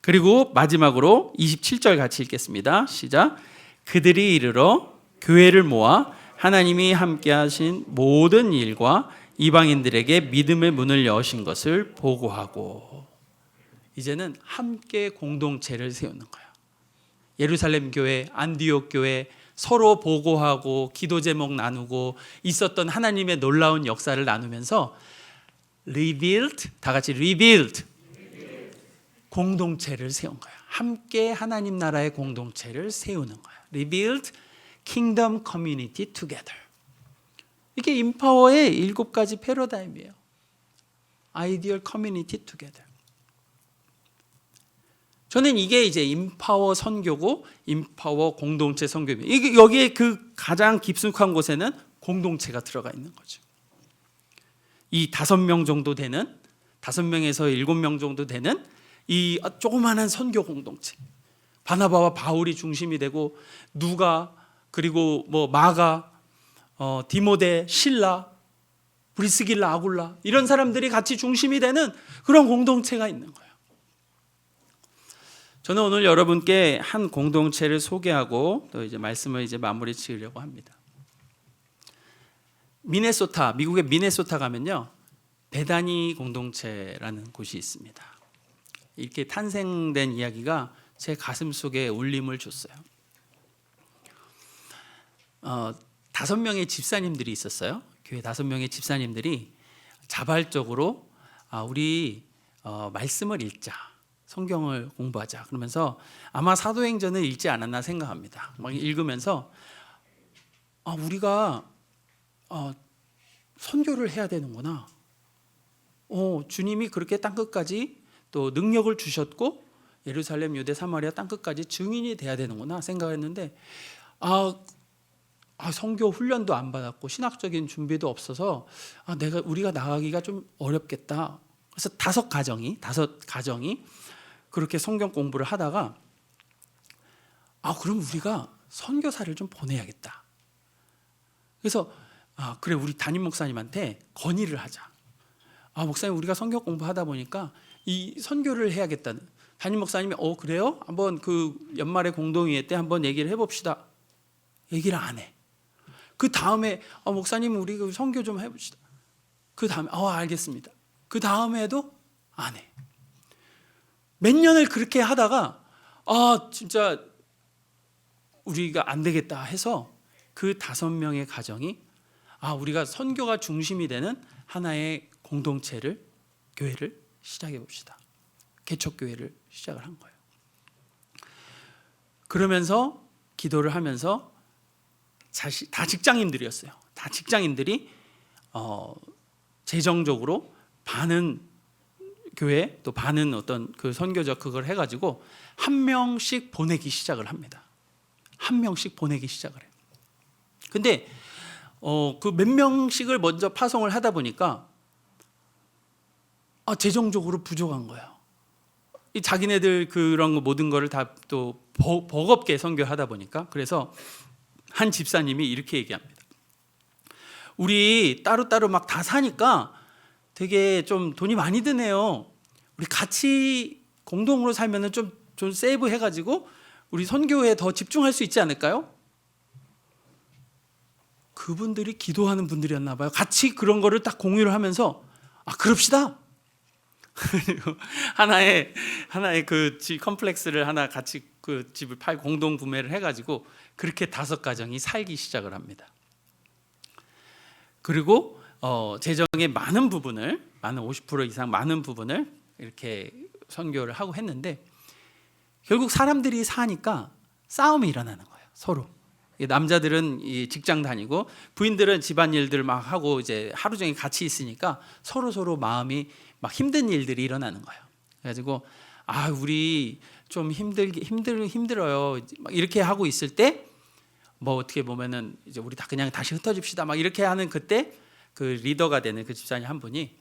그리고 마지막으로 27절 같이 읽겠습니다. 시작. 그들이 이르러 교회를 모아 하나님이 함께 하신 모든 일과 이방인들에게 믿음의 문을 여신 것을 보고하고, 이제는 함께 공동체를 세우는 거예요. 예루살렘 교회, 안디옥 교회 서로 보고하고 기도 제목 나누고 있었던 하나님의 놀라운 역사를 나누면서 rebuild, 다 같이 rebuild, 공동체를 세운 거예요. 함께 하나님 나라의 공동체를 세우는 거예요. rebuild kingdom community together. 이게 임파워의 7가지 패러다임이에요. ideal community together. 저는 이게 이제 임파워 선교고 임파워 공동체 선교입니다. 이게 여기에 그 가장 깊숙한 곳에는 공동체가 들어가 있는 거죠. 이 5명 정도 되는, 5명에서 7명 정도 되는 이 조그마한 선교 공동체, 바나바와 바울이 중심이 되고 누가, 그리고 뭐 마가, 디모데, 실라, 브리스길라, 아굴라, 이런 사람들이 같이 중심이 되는 그런 공동체가 있는 거예요. 저는 오늘 여러분께 한 공동체를 소개하고 또 이제 말씀을 이제 마무리 지으려고 합니다. 미네소타, 미국의 미네소타 가면요, 베다니 공동체라는 곳이 있습니다. 이렇게 탄생된 이야기가 제 가슴 속에 울림을 줬어요. 5명의 집사님들이 있었어요. 교회 5명의 집사님들이 자발적으로 우리 말씀을 읽자, 성경을 공부하자 그러면서 아마 사도행전을 읽지 않았나 생각합니다. 막 읽으면서 우리가 선교를 해야 되는구나. 주님이 그렇게 땅끝까지 또 능력을 주셨고 예루살렘, 유대, 사마리아 땅끝까지 증인이 돼야 되는구나 생각했는데 선교 훈련도 안 받았고 신학적인 준비도 없어서 우리가 나가기가 좀 어렵겠다. 그래서 5가정이 그렇게 성경 공부를 하다가 그럼 우리가 선교사를 좀 보내야겠다. 그래서 그래, 우리 담임 목사님한테 건의를 하자. 목사님, 우리가 성경 공부하다 보니까 이 선교를 해야겠다는. 담임 목사님이 그래요? 한번 그 연말에 공동회의 때 한번 얘기를 해봅시다. 얘기를 안 해. 그 다음에 목사님, 우리 그 선교 좀 해봅시다. 그 다음에 알겠습니다. 그 다음에도 안 해. 몇 년을 그렇게 하다가 진짜 우리가 안 되겠다 해서 그 5명의 가정이 우리가 선교가 중심이 되는 하나의 공동체를, 교회를 시작해 봅시다. 개척교회를 시작을 한 거예요. 그러면서 기도를 하면서 다 직장인들이었어요. 다 직장인들이 재정적으로 반은 교회, 또 반은 어떤 그 선교적 그걸 해가지고 한 명씩 보내기 시작을 합니다. 한 명씩 보내기 시작을 해요. 근데 그 몇 명씩을 먼저 파송을 하다 보니까 재정적으로 부족한 거예요. 이 자기네들 그런 거 모든 거를 다 또 버겁게 선교하다 보니까. 그래서 한 집사님이 이렇게 얘기합니다. 우리 따로따로 막 다 사니까 되게 좀 돈이 많이 드네요. 우리 같이 공동으로 살면은 좀 세이브 해가지고 우리 선교에 더 집중할 수 있지 않을까요? 그분들이 기도하는 분들이었나 봐요. 같이 그런 거를 딱 공유를 하면서 그럽시다. 하나의 그 집 컴플렉스를 하나 같이 그 집을 공동 구매를 해가지고 그렇게 5가정이 살기 시작을 합니다. 그리고 재정의 많은 부분을, 많은 50% 이상 많은 부분을 이렇게 선교를 하고 했는데 결국 사람들이 사니까 싸움이 일어나는 거예요. 서로. 남자들은 직장 다니고 부인들은 집안일들 막 하고 이제 하루 종일 같이 있으니까 서로 마음이 막 힘든 일들이 일어나는 거예요. 그래가지고 우리 좀 힘들어요. 막 이렇게 하고 있을 때 뭐 어떻게 보면은 이제 우리 다 그냥 다시 흩어집시다. 막 이렇게 하는 그때 그 리더가 되는 그 집사님 한 분이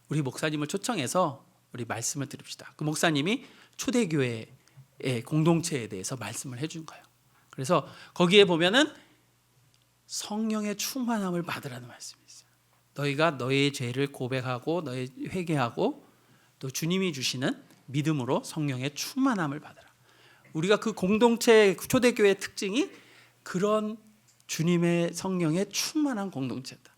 우리 목사님을 초청해서 우리 말씀을 들읍시다. 그 목사님이 초대교회의 공동체에 대해서 말씀을 해준 거예요. 그래서 거기에 보면은 성령의 충만함을 받으라는 말씀이 있어요. 너희가 너희의 죄를 고백하고 너희 회개하고 또 주님이 주시는 믿음으로 성령의 충만함을 받으라. 우리가 그 공동체 초대교회의 특징이 그런 주님의 성령의 충만한 공동체다.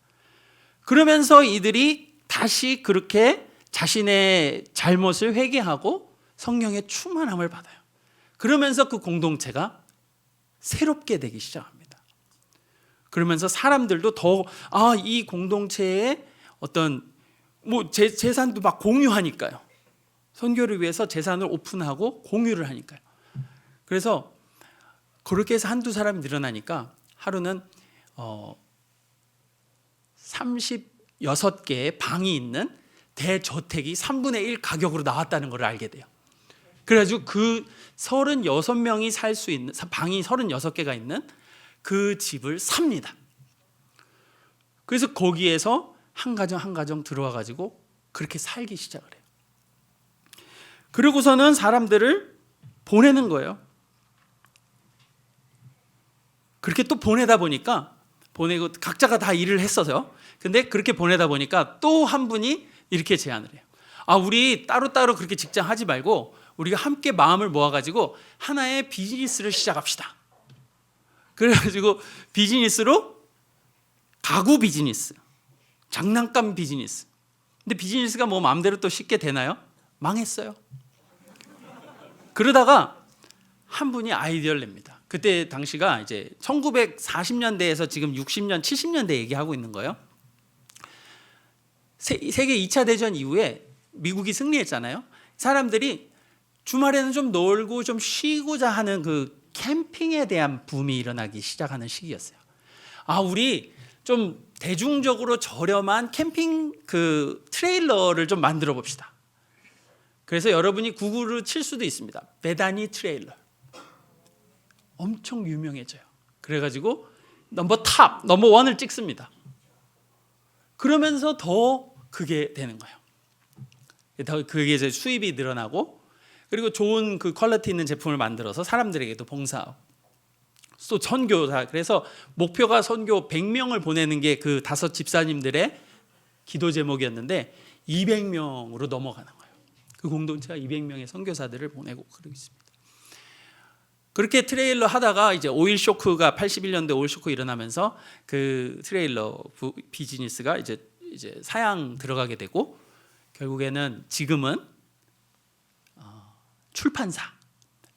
그러면서 이들이 다시 그렇게 자신의 잘못을 회개하고 성령의 충만함을 받아요. 그러면서 그 공동체가 새롭게 되기 시작합니다. 그러면서 사람들도 더 이 공동체의 어떤 재산도 막 공유하니까요. 선교를 위해서 재산을 오픈하고 공유를 하니까요. 그래서 그렇게 해서 한두 사람이 늘어나니까 하루는 36개의 방이 있는 대저택이 3분의 1 가격으로 나왔다는 걸 알게 돼요. 그래가지고 그 36명이 살 수 있는 방이 36개가 있는 그 집을 삽니다. 그래서 거기에서 한 가정 한 가정 들어와 가지고 그렇게 살기 시작을 해요. 그러고서는 사람들을 보내는 거예요. 그렇게 또 보내다 보니까 보내고 각자가 다 일을 했어요. 근데 그렇게 보내다 보니까 또 한 분이 이렇게 제안을 해요. 우리 따로따로 그렇게 직장 하지 말고 우리가 함께 마음을 모아가지고 하나의 비즈니스를 시작합시다. 그래가지고 비즈니스로 가구 비즈니스, 장난감 비즈니스. 근데 비즈니스가 뭐 마음대로 또 쉽게 되나요? 망했어요. 그러다가 한 분이 아이디어를 냅니다. 그때 당시가 이제 1940년대에서 지금 60년, 70년대 얘기하고 있는 거예요. 세계 2차 대전 이후에 미국이 승리했잖아요. 사람들이 주말에는 좀 놀고 좀 쉬고자 하는 그 캠핑에 대한 붐이 일어나기 시작하는 시기였어요. 우리 좀 대중적으로 저렴한 캠핑 그 트레일러를 좀 만들어 봅시다. 그래서 여러분이 구글을 칠 수도 있습니다. 베다니 트레일러. 엄청 유명해져요. 그래가지고 넘버 1을 찍습니다. 그러면서 더 그게 되는 거예요. 더 그게 이제 수입이 늘어나고, 그리고 좋은 그 퀄리티 있는 제품을 만들어서 사람들에게도 봉사하고, 또 선교사. 그래서 목표가 선교 100명을 보내는 게 그 5 집사님들의 기도 제목이었는데 200명으로 넘어가는 거예요. 그 공동체가 200명의 선교사들을 보내고 그러고 있습니다. 그렇게 트레일러 하다가 이제 오일 쇼크가 81년도에 오일 쇼크 일어나면서 그 트레일러 비즈니스가 이제 사양 들어가게 되고, 결국에는 지금은 출판사,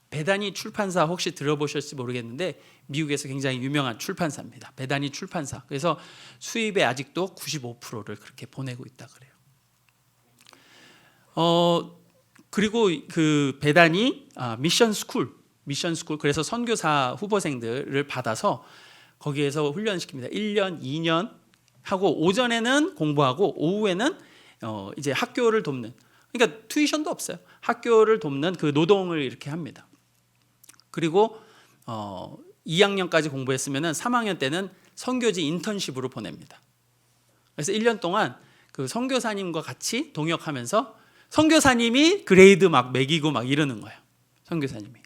베다니 출판사 혹시 들어보셨을지 모르겠는데 미국에서 굉장히 유명한 출판사입니다. 베다니 출판사. 그래서 수입의 아직도 95%를 그렇게 보내고 있다 그래요. 그리고 그 베다니 미션 스쿨, 그래서 선교사 후보생들을 받아서 거기에서 훈련시킵니다. 1년, 2년 하고 오전에는 공부하고 오후에는 이제 학교를 돕는, 그러니까 튜이션도 없어요. 학교를 돕는 그 노동을 이렇게 합니다. 그리고 2학년까지 공부했으면은 3학년 때는 선교지 인턴십으로 보냅니다. 그래서 1년 동안 그 선교사님과 같이 동역하면서 선교사님이 그레이드 막 매기고 막 이러는 거예요. 선교사님이.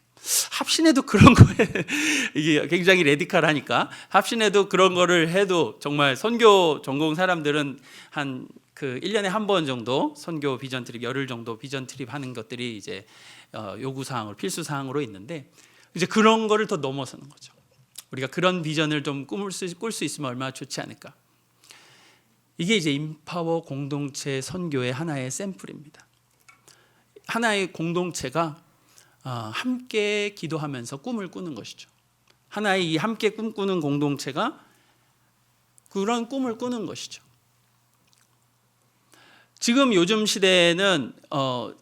합신에도 그런 거에 이게 굉장히 레디컬하니까 합신에도 그런 거를 해도 정말 선교 전공 사람들은 한 그 1년에 한 번 정도 선교 비전 트립, 열흘 정도 비전 트립 하는 것들이 이제 요구 사항으로, 필수 사항으로 있는데, 이제 그런 거를 더 넘어서는 거죠. 우리가 그런 비전을 좀 꿀 수 있으면 얼마나 좋지 않을까. 이게 이제 임파워 공동체 선교의 하나의 샘플입니다. 하나의 공동체가 함께 기도하면서 꿈을 꾸는 것이죠. 하나의 이 함께 꿈꾸는 공동체가 그런 꿈을 꾸는 것이죠. 지금 요즘 시대에는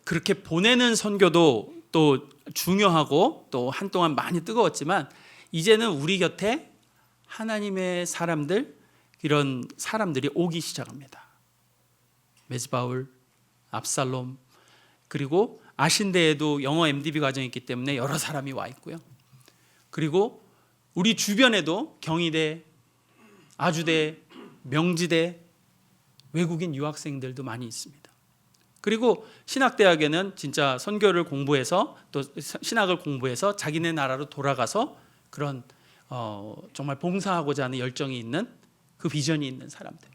그렇게 보내는 선교도 또 중요하고 또 한동안 많이 뜨거웠지만, 이제는 우리 곁에 하나님의 사람들, 이런 사람들이 오기 시작합니다. 메스바울, 압살롬, 그리고 아신대에도 영어 MDB 과정이 있기 때문에 여러 사람이 와 있고요. 그리고 우리 주변에도 경희대, 아주대, 명지대, 외국인 유학생들도 많이 있습니다. 그리고 신학대학에는 진짜 선교를 공부해서 또 신학을 공부해서 자기네 나라로 돌아가서 그런 정말 봉사하고자 하는 열정이 있는 그 비전이 있는 사람들.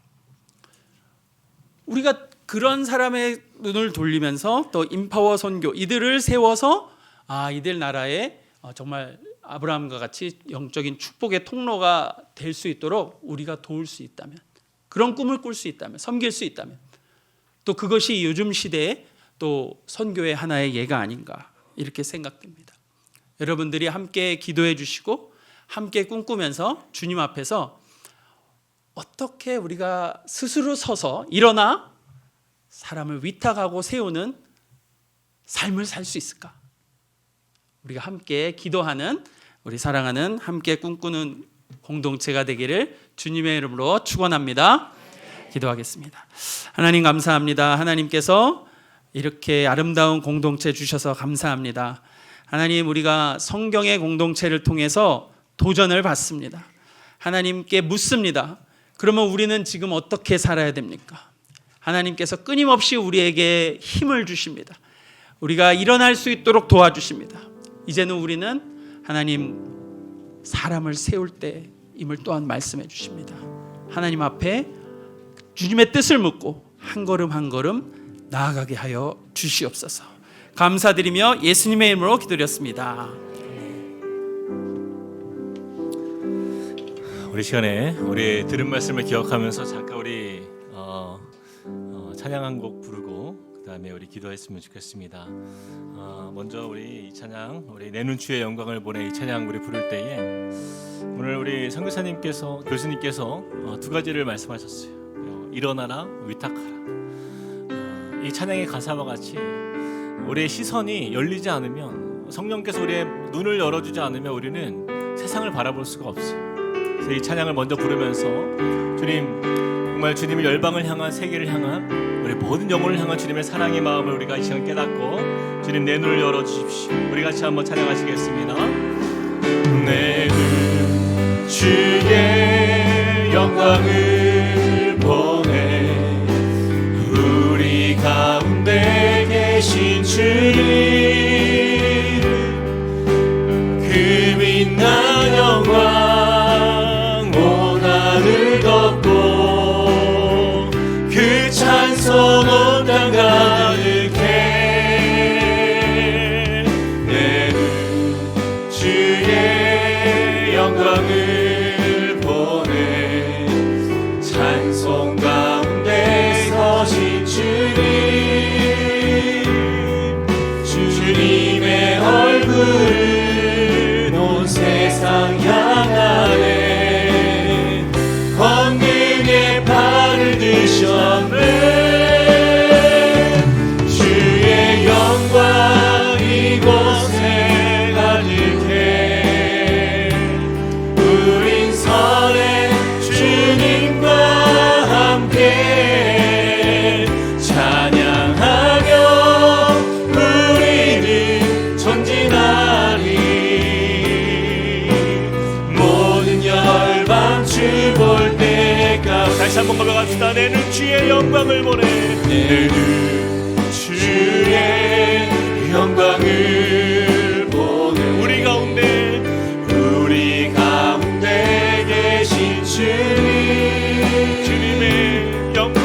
우리가 그런 사람의 눈을 돌리면서 또 인파워 선교 이들을 세워서 이들 나라에 정말 아브라함과 같이 영적인 축복의 통로가 될 수 있도록 우리가 도울 수 있다면, 그런 꿈을 꿀 수 있다면, 섬길 수 있다면, 또 그것이 요즘 시대에 또 선교의 하나의 예가 아닌가 이렇게 생각됩니다. 여러분들이 함께 기도해 주시고 함께 꿈꾸면서 주님 앞에서 어떻게 우리가 스스로 서서 일어나 사람을 위탁하고 세우는 삶을 살 수 있을까? 우리가 함께 기도하는, 우리 사랑하는, 함께 꿈꾸는 공동체가 되기를 주님의 이름으로 축원합니다. 기도하겠습니다. 하나님 감사합니다. 하나님께서 이렇게 아름다운 공동체 주셔서 감사합니다. 하나님, 우리가 성경의 공동체를 통해서 도전을 받습니다. 하나님께 묻습니다. 그러면 우리는 지금 어떻게 살아야 됩니까? 하나님께서 끊임없이 우리에게 힘을 주십니다. 우리가 일어날 수 있도록 도와주십니다. 이제는 우리는 하나님 사람을 세울 때임을 또한 말씀해 주십니다. 하나님 앞에 주님의 뜻을 묻고 한 걸음 한 걸음 나아가게 하여 주시옵소서. 감사드리며 예수님의 이름으로 기도드렸습니다. 우리 시간에 우리 들은 말씀을 기억하면서 잠깐 우리 찬양 한 곡 부르고 그 다음에 우리 기도했으면 좋겠습니다. 먼저 우리 이 찬양, 우리 내 눈주의 영광을 보내 이 찬양 우리 부를 때에 오늘 우리 선교사님께서, 교수님께서 두 가지를 말씀하셨어요. 일어나라, 위탁하라. 이 찬양의 가사와 같이 우리의 시선이 열리지 않으면, 성령께서 우리의 눈을 열어주지 않으면 우리는 세상을 바라볼 수가 없어요. 그래서 이 찬양을 먼저 부르면서 주님, 정말 주님의 열방을 향한, 세계를 향한, 우리 모든 영혼을 향한 주님의 사랑의 마음을 우리가 이 시간 깨닫고 주님 내 눈을 열어주십시오. 우리 같이 한번 찬양하시겠습니다. 내 눈 주의 영광을 보내 우리 가운데 계신 주님 그 빛난 영광 온 하늘 덮고 그 찬송 온 땅 가득해 내 눈 주의 영광을 보내 찬송 가운데 서신 주님의 얼굴을 온 세상 향하네 권능의 팔을 드셨네 주의 영광 이곳에 가득해 우린 선해 주님과 함께 찬양하며 우리는 전진하리 모든 열방 주 볼 때까지. 다시 한번 고백합시다. 내 눈 주의 영광을 보내 내 눈 주의 영광을 보내 우리 가운데 계신 주님의 영광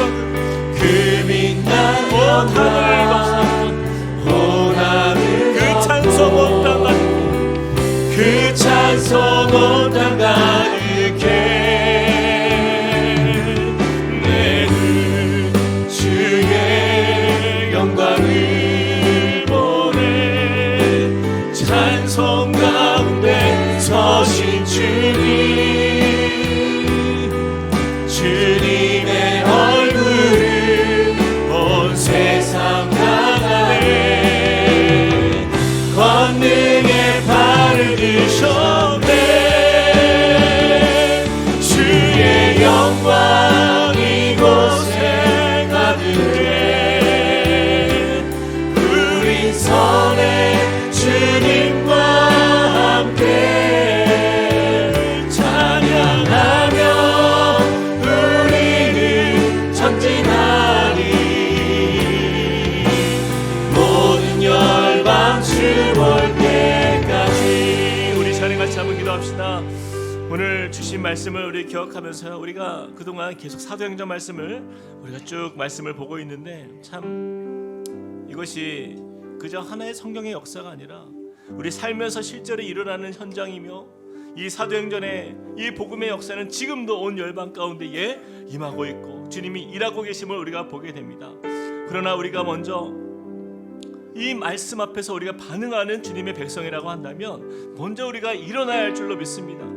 그 빛난 온 하늘 그 찬송 온 땅 가득 그 찬송 온 땅 가득해 내 눈 주의 영광을 보내 찬송 가운데 서신 주님의 얼굴을 온 세상 향하네 권능의 팔을 드셨네 주의 영광 이곳에 가득해 오늘 주신 말씀을 우리 기억하면서 우리가 그동안 계속 사도행전 말씀을 우리가 쭉 말씀을 보고 있는데 참 이것이 그저 하나의 성경의 역사가 아니라 우리 삶에서 실제로 일어나는 현장이며 이 사도행전의 이 복음의 역사는 지금도 온 열방 가운데에 임하고 있고 주님이 일하고 계심을 우리가 보게 됩니다. 그러나 우리가 먼저 이 말씀 앞에서 우리가 반응하는 주님의 백성이라고 한다면 먼저 우리가 일어나야 할 줄로 믿습니다.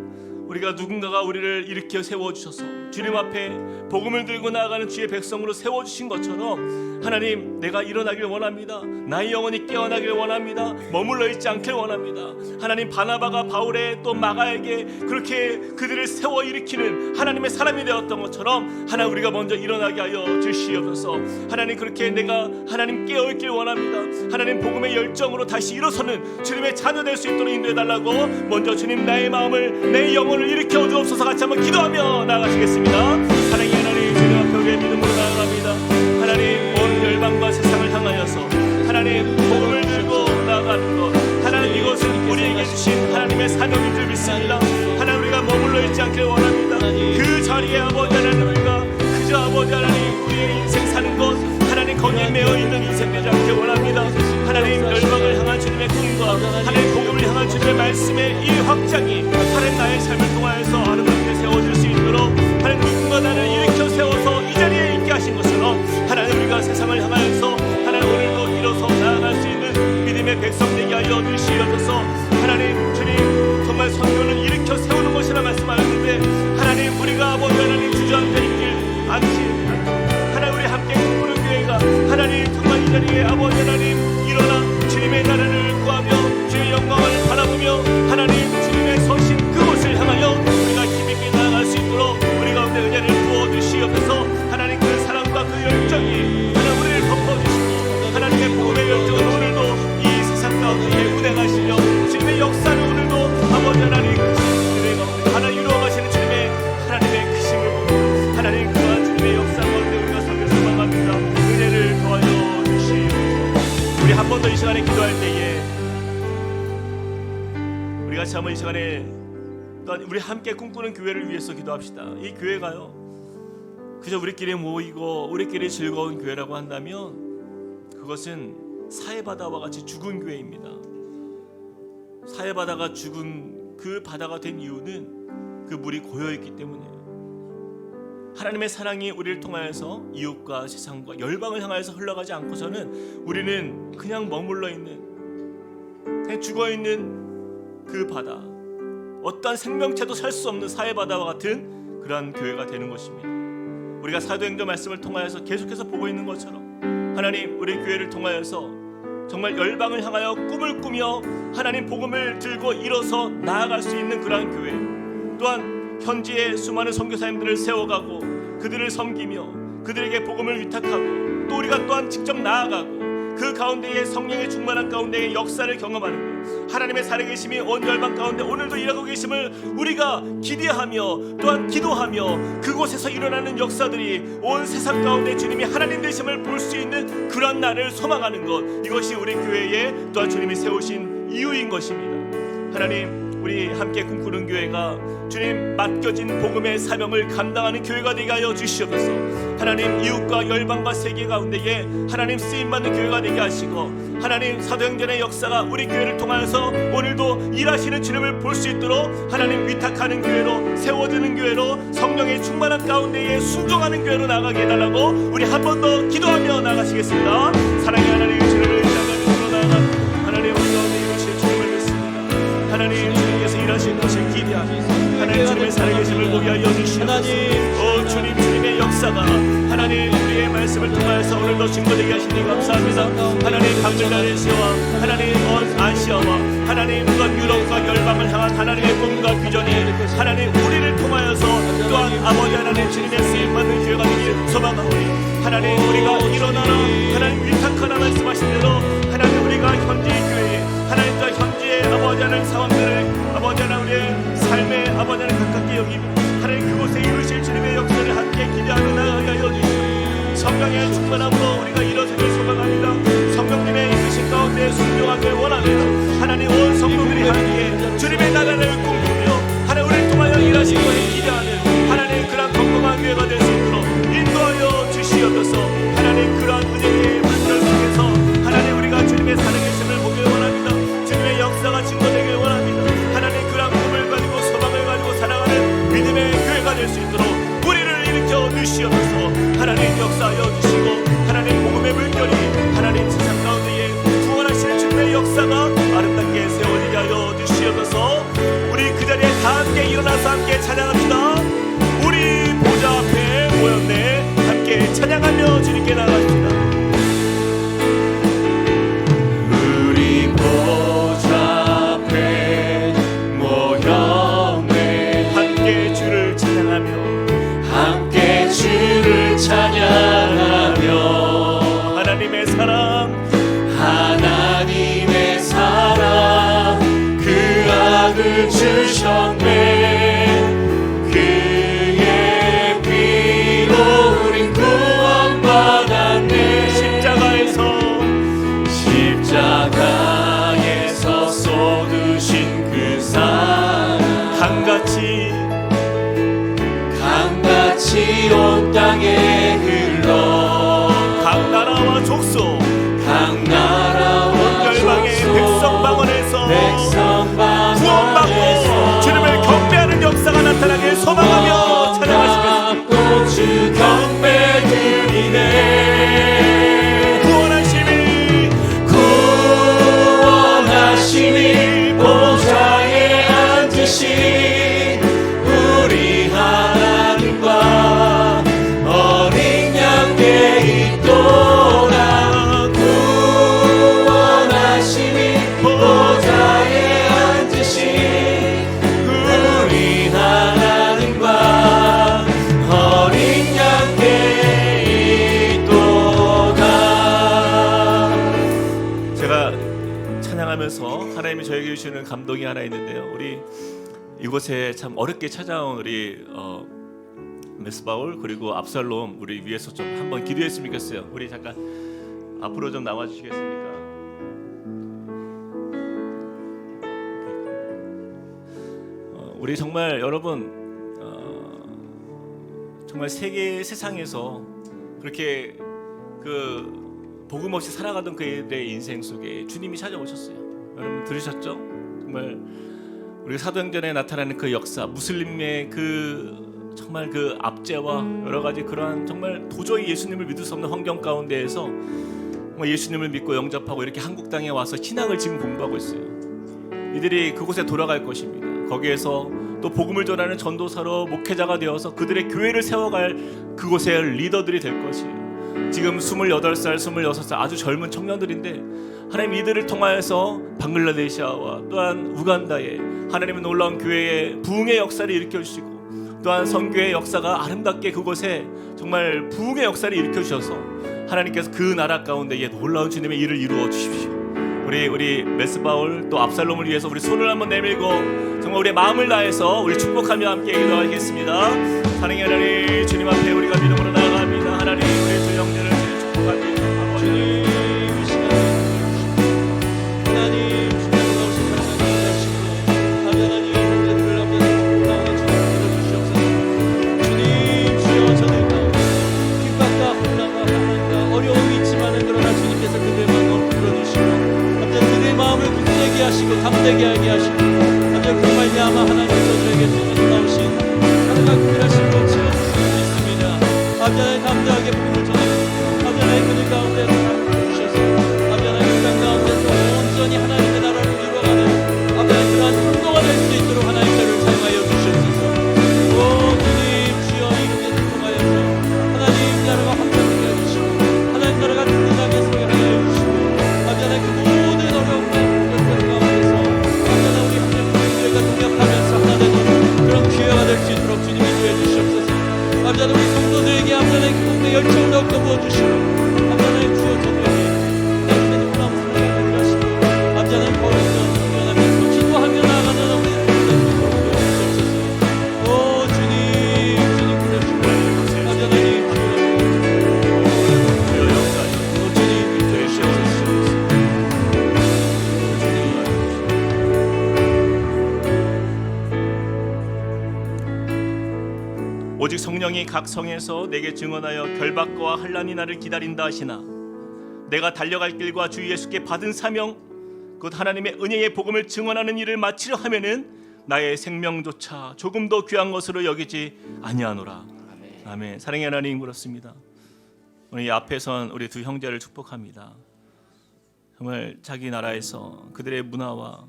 우리가 누군가가 우리를 일으켜 세워주셔서 주님 앞에 복음을 들고 나아가는 주의 백성으로 세워주신 것처럼 하나님, 내가 일어나길 원합니다. 나의 영혼이 깨어나길 원합니다. 머물러 있지 않길 원합니다. 하나님, 바나바가 바울의 또 마가에게 그렇게 그들을 세워 일으키는 하나님의 사람이 되었던 것처럼 하나님, 우리가 먼저 일어나게 하여 주시옵소서. 하나님, 그렇게 내가 하나님 깨어있길 원합니다. 하나님, 복음의 열정으로 다시 일어서는 주님의 자녀 될 수 있도록 인도해달라고 먼저 주님, 나의 마음을, 내 영혼을 일으켜 주옵소서. 같이 한번 기도하며 나아가시겠습니다. 사랑의 하나님, 주님 앞에 우리의 믿음으로 나아갑니다. 하나님, 온 열방과 세상을 향하여서 하나님 복음을 들고 나아가는 것, 하나님, 이것은 우리에게 주신 하나님의 사명인 줄 믿습니다. 하나님, 우리가 머물러 있지 않길 원합니다. 그 자리에 아버지 하나님, 우리가 그저 아버지 하나님 우리의 인생 사는 것, 하나님 거기에 매어 있는 인생 되지 않길 원합니다. 하나님, 열방을 향한 주님의 꿈과 하나님 복음을 향한 주님의 말씀의 이 확장이 하나님 나의 삶을 통하여서 아름답게 세워질 수 있도록 하나님, 누군가 나를 일으켜 세워서 이 자리에 있게 하신 것처럼 하나님, 우리가 세상을 향하여서 하나님 오늘도 일어서 나아갈 수 있는 믿음의 백성 되게 하여 주시옵소서. 하나님, 주님 정말 선교는 일으켜 세우는 것이라 말씀하셨는데 하나님, 우리가 아버지 하나님 주저앉아 있길 않지 하나님, 우리 함께 꿈꾸는 교회가 하나님 정말 이 자리에 아버지 하나님 일어나 주님의 나라를 구하며 주의 영광을 바라보며 하나님 주님의 서신 그곳을 향하여 우리가 힘있게 나아갈 수 있도록 우리 가운데 은혜를 부어주시옵소서. 하나님, 그 사랑과 그 열정이 하나님 우리를 덮어주시고 하나님의 복음의 열정은 오늘도 이 세상 가운데 운행하시며 주님의 역사를 오늘도 아버지 하나님 그들의 가운데 하나님 이루어가시는 주님의 하나님의 크심을 보고 하나님 그러한 주님의 역사 가운데 우리가 서길 소망합니다. 은혜를 더하여 주시옵소서. 우리 한 번 더 이 시간에 기도할 때에 우리 같이 한번 이 시간에 또한 우리 함께 꿈꾸는 교회를 위해서 기도합시다. 이 교회가요 그저 우리끼리 모이고 우리끼리 즐거운 교회라고 한다면 그것은 사해바다와 같이 죽은 교회입니다. 사해바다가 죽은 그 바다가 된 이유는 그 물이 고여있기 때문이에요. 하나님의 사랑이 우리를 통하여서 이웃과 세상과 열방을 향하여서 흘러가지 않고서는 우리는 그냥 머물러 있는, 그냥 죽어있는 그 바다, 어떠한 생명체도 살 수 없는 사해바다와 같은 그러한 교회가 되는 것입니다. 우리가 사도행전 말씀을 통하여서 계속해서 보고 있는 것처럼 하나님, 우리 교회를 통하여서 정말 열방을 향하여 꿈을 꾸며 하나님 복음을 들고 일어서 나아갈 수 있는 그러한 교회, 또한 현지의 수많은 선교사님들을 세워가고 그들을 섬기며 그들에게 복음을 위탁하고 또 우리가 또한 직접 나아가고 그 가운데에 성령의 충만한 가운데의 역사를 경험하는 것, 하나님의 살아계심이 온 열방 가운데 오늘도 일하고 계심을 우리가 기대하며 또한 기도하며 그곳에서 일어나는 역사들이 온 세상 가운데 주님이 하나님 되심을 볼 수 있는 그런 날을 소망하는 것, 이것이 우리 교회에 또한 주님이 세우신 이유인 것입니다. 하나님, 우리 함께 꿈꾸는 교회가 주님 맡겨진 복음의 사명을 감당하는 교회가 되게 하여 주시옵소서. 하나님, 이웃과 열방과 세계 가운데에 하나님 쓰임받는 교회가 되게 하시고 하나님 사도행전의 역사가 우리 교회를 통하여서 오늘도 일하시는 주님을 볼 수 있도록 하나님 위탁하는 교회로, 세워지는 교회로, 성령의 충만한 가운데에 순종하는 교회로 나가게 해달라고 우리 한 번 더 기도하며 나가시겠습니다. 사랑의 하나님, 주님을 의지하며 나아가 하나님 우리 가운데 이루실 주님을 믿습니다. 하나님, 주님께서 일하실 것을 기대하며 하나님 주님의 살아계심을 보게 하여 주시옵소서. 오 주님, 주님의 역사가 하나님 우리의 말씀을 통하여서 오늘도 증거되게 하시니 감사합니다. 하나님, 방글라데시와 하나님 온 아시아와 하나님 온 유럽과 열방을 향한 하나님의 꿈과 비전이 하나님 우리를 통하여서 또한 아버지 하나님 주님의 쓰임받는 교회가 되길 소망하오니 하나님, 우리가 일어나라 하나님 위탁하라 말씀하신 대로 하나님 우리가 현지의 교회에 하나님 또 현지의 아버지 하나님 상황들을 아버지 하나님 우리의 삶의 아버지 하나님 가깝게 여기며 하나님 그곳에 이루실 주님의 역사를 함께 기대하며 나아가게 하여 주시옵소서. 성령의 충만함으로 우리가 일어서길 소망합니다. 성령님의 이끄신 가운데 순종하길 원합니다. 하나님, 온 성도들이 함께 주님의 나라를 꿈꾸며 하나님 우리를 통하여 하나님의 사랑 그 아들 주셨네. 그의 피로 우린 구원받았네. 십자가에서 쏟으신 그 사랑 강같이 온 땅에 흘러 각 나라와 족속 각 나라와 열방의 백성방언에서 구원받고 주님을 경배하는 역사가 나타나길 소망하며 찬양하시겠습니다. 주 경배드리네. 구원하시니 보좌에 앉으신 우리 하나님과 어린 양께 있도다. 구원하시니 보좌에 앉으신 우리 하나님과 어린 양께 있도다. 제가 찬양하면서 하나님이 저에게 주시는 감동이 하나 있는데요. 우리 이곳에 참 어렵게 찾아온 우리 메스바울 그리고 압살롬 우리 위해서 좀 한번 기도했으면 좋겠어요. 우리 잠깐 앞으로 좀 나와 주시겠습니까? 우리 정말 여러분 정말 세상에서 그렇게 그 복음 없이 살아가던 그들의 인생 속에 주님이 찾아오셨어요. 여러분 들으셨죠? 정말 우리 사도행전에 나타나는 그 역사, 무슬림의 그 정말 그 압제와 여러 가지 그러한 정말 도저히 예수님을 믿을 수 없는 환경 가운데에서 정말 예수님을 믿고 영접하고 이렇게 한국 땅에 와서 신앙을 지금 공부하고 있어요. 이들이 그곳에 돌아갈 것입니다. 거기에서 또 복음을 전하는 전도사로 목회자가 되어서 그들의 교회를 세워갈 그곳의 리더들이 될 것이에요. 지금 28살, 26살 아주 젊은 청년들인데 하나님 이들을 통하여서 방글라데시아와 또한 우간다에 하나님의 놀라운 교회의 부흥의 역사를 일으켜주시고 또한 선교의 역사가 아름답게 그곳에 정말 부흥의 역사를 일으켜주셔서 하나님께서 그 나라 가운데에 놀라운 주님의 일을 이루어 주십시오. 우리 메스바울 또 압살롬을 위해서 우리 손을 한번 내밀고 정말 우리의 마음을 다해서 우리 축복하며 함께 기도하겠습니다. 사랑의 하나님, 주님 앞에 우리가 믿음으로 나아갑니다. 하나님, 우리 두 형제를 축복합니다. 아버지, 이 시간에 하나님 주님으로 오신 하나님 되시고 하나님 형제들을 앞에서 나와 주님 들어주시옵소서. 주님 주여 저들 가운데 핍박과 혼란과 환난과 어려움이 있지만은 그러나 주님께서 그들의 마음을 풀어주시고 그들의 마음을 굳세게 하시고 담대게 하게 하시고 그 말미암아 하나님 저들에게 놀라우신 하나님과 구별하신 것 채워주실 수 있습니다. 아버지 담대하게 복음을 전하시고 아버지 그들 가운데 사랑을 주셔서 아버지 그 땅 가운데서 온전히 하나님의 나라를 이루어가는 아버지 그러한 통로가 될 수 있도록 하나님 저를 사용하여 주시옵소서. 오 주님 주여 이름을 통하여서 하나님 나라가 확장되게 해주시고 하나님 나라가 그 땅에 서게 하여 주시고 아버지 그 모든 어려움과 가운데서 아버지 우리 함께 동역하면서 하나 되는 그런 기회가 될 수 있도록 주님이 인도해 주시옵소서. 아버지 우리 성도들에게 아버지 그 공의 열정을 더욱더 부어주시고 아버지 주여 저들에게 하나님의 놀라운 사랑을 가르치시고 아버지 거기서 일어나면서 기도하며 나아가는 우리 성도들에게 부어주시옵소서. 오 주님 부르시고 아버지 하나님 주여 영광 주님 되시옵소서. 오직 성령이 각 성에서 내게 증언하여 결박과 환난이 나를 기다린다 하시나 내가 달려갈 길과 주 예수께 받은 사명 곧 하나님의 은혜의 복음을 증언하는 일을 마치려 하면은 나의 생명조차 조금 더 귀한 것으로 여기지 아니하노라. 아멘. 사랑의 하나님 그렇습니다. 오늘 이 앞에 선 우리 두 형제를 축복합니다. 정말 자기 나라에서 그들의 문화와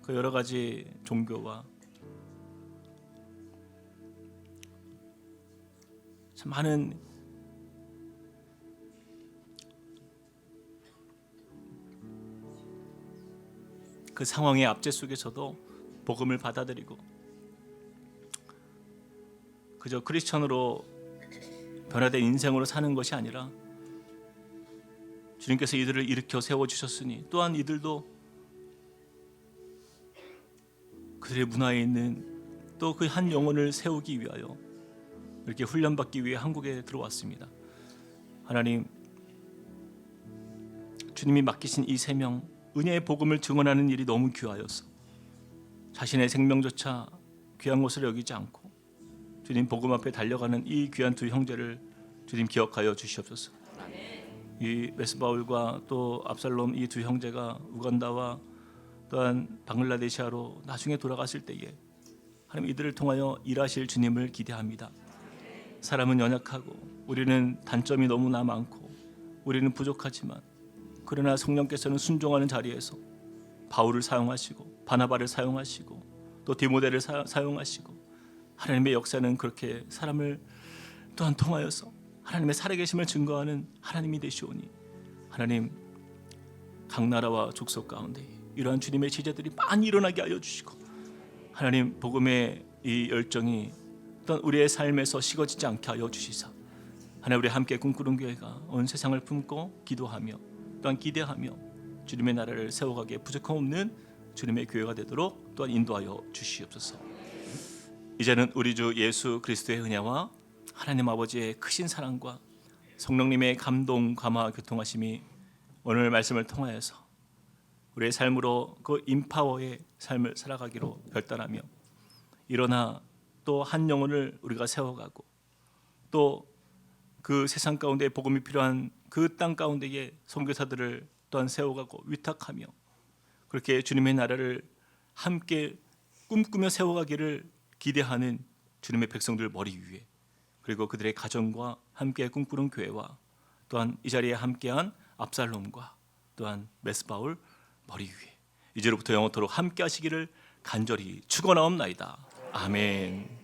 그 여러 가지 종교와 참 많은 그 상황의 압제 속에서도 복음을 받아들이고 그저 크리스천으로 변화된 인생으로 사는 것이 아니라 주님께서 이들을 일으켜 세워주셨으니 또한 이들도 그들의 문화에 있는 또 그 한 영혼을 세우기 위하여 이렇게 훈련받기 위해 한국에 들어왔습니다. 하나님, 주님이 맡기신 이 세 명 은혜의 복음을 증언하는 일이 너무 귀하여서 자신의 생명조차 귀한 것을 여기지 않고 주님 복음 앞에 달려가는 이 귀한 두 형제를 주님 기억하여 주시옵소서. 이 메스바울과 또 압살롬 이 두 형제가 우간다와 또한 방글라데시아로 나중에 돌아갔을 때에 하나님 이들을 통하여 일하실 주님을 기대합니다. 사람은 연약하고 우리는 단점이 너무나 많고 우리는 부족하지만 그러나 성령께서는 순종하는 자리에서 바울을 사용하시고 바나바를 사용하시고 또 디모데를 사용하시고 하나님의 역사는 그렇게 사람을 또한 통하여서 하나님의 살아계심을 증거하는 하나님이 되시오니 하나님 각 나라와 족속 가운데 이러한 주님의 제자들이 많이 일어나게 하여 주시고 하나님 복음의 이 열정이 또한 우리의 삶에서 식어지지 않게 하여 주시사 하나님 우리 함께 꿈꾸는 교회가 온 세상을 품고 기도하며 또한 기대하며 주님의 나라를 세워가기에 부족함 없는 주님의 교회가 되도록 또한 인도하여 주시옵소서. 이제는 우리 주 예수 그리스도의 은혜와 하나님 아버지의 크신 사랑과 성령님의 감동, 감화, 교통하심이 오늘 말씀을 통하여서 우리의 삶으로 그 임파워의 삶을 살아가기로 결단하며 일어나 또 한 영혼을 우리가 세워가고 또 그 세상 가운데 복음이 필요한 그 땅 가운데에 선교사들을 또한 세워가고 위탁하며 그렇게 주님의 나라를 함께 꿈꾸며 세워가기를 기대하는 주님의 백성들 머리 위에 그리고 그들의 가정과 함께 꿈꾸는 교회와 또한 이 자리에 함께한 압살롬과 또한 메스바울 머리 위에 이제로부터 영원토록 함께 하시기를 간절히 축원하옵나이다. 아멘.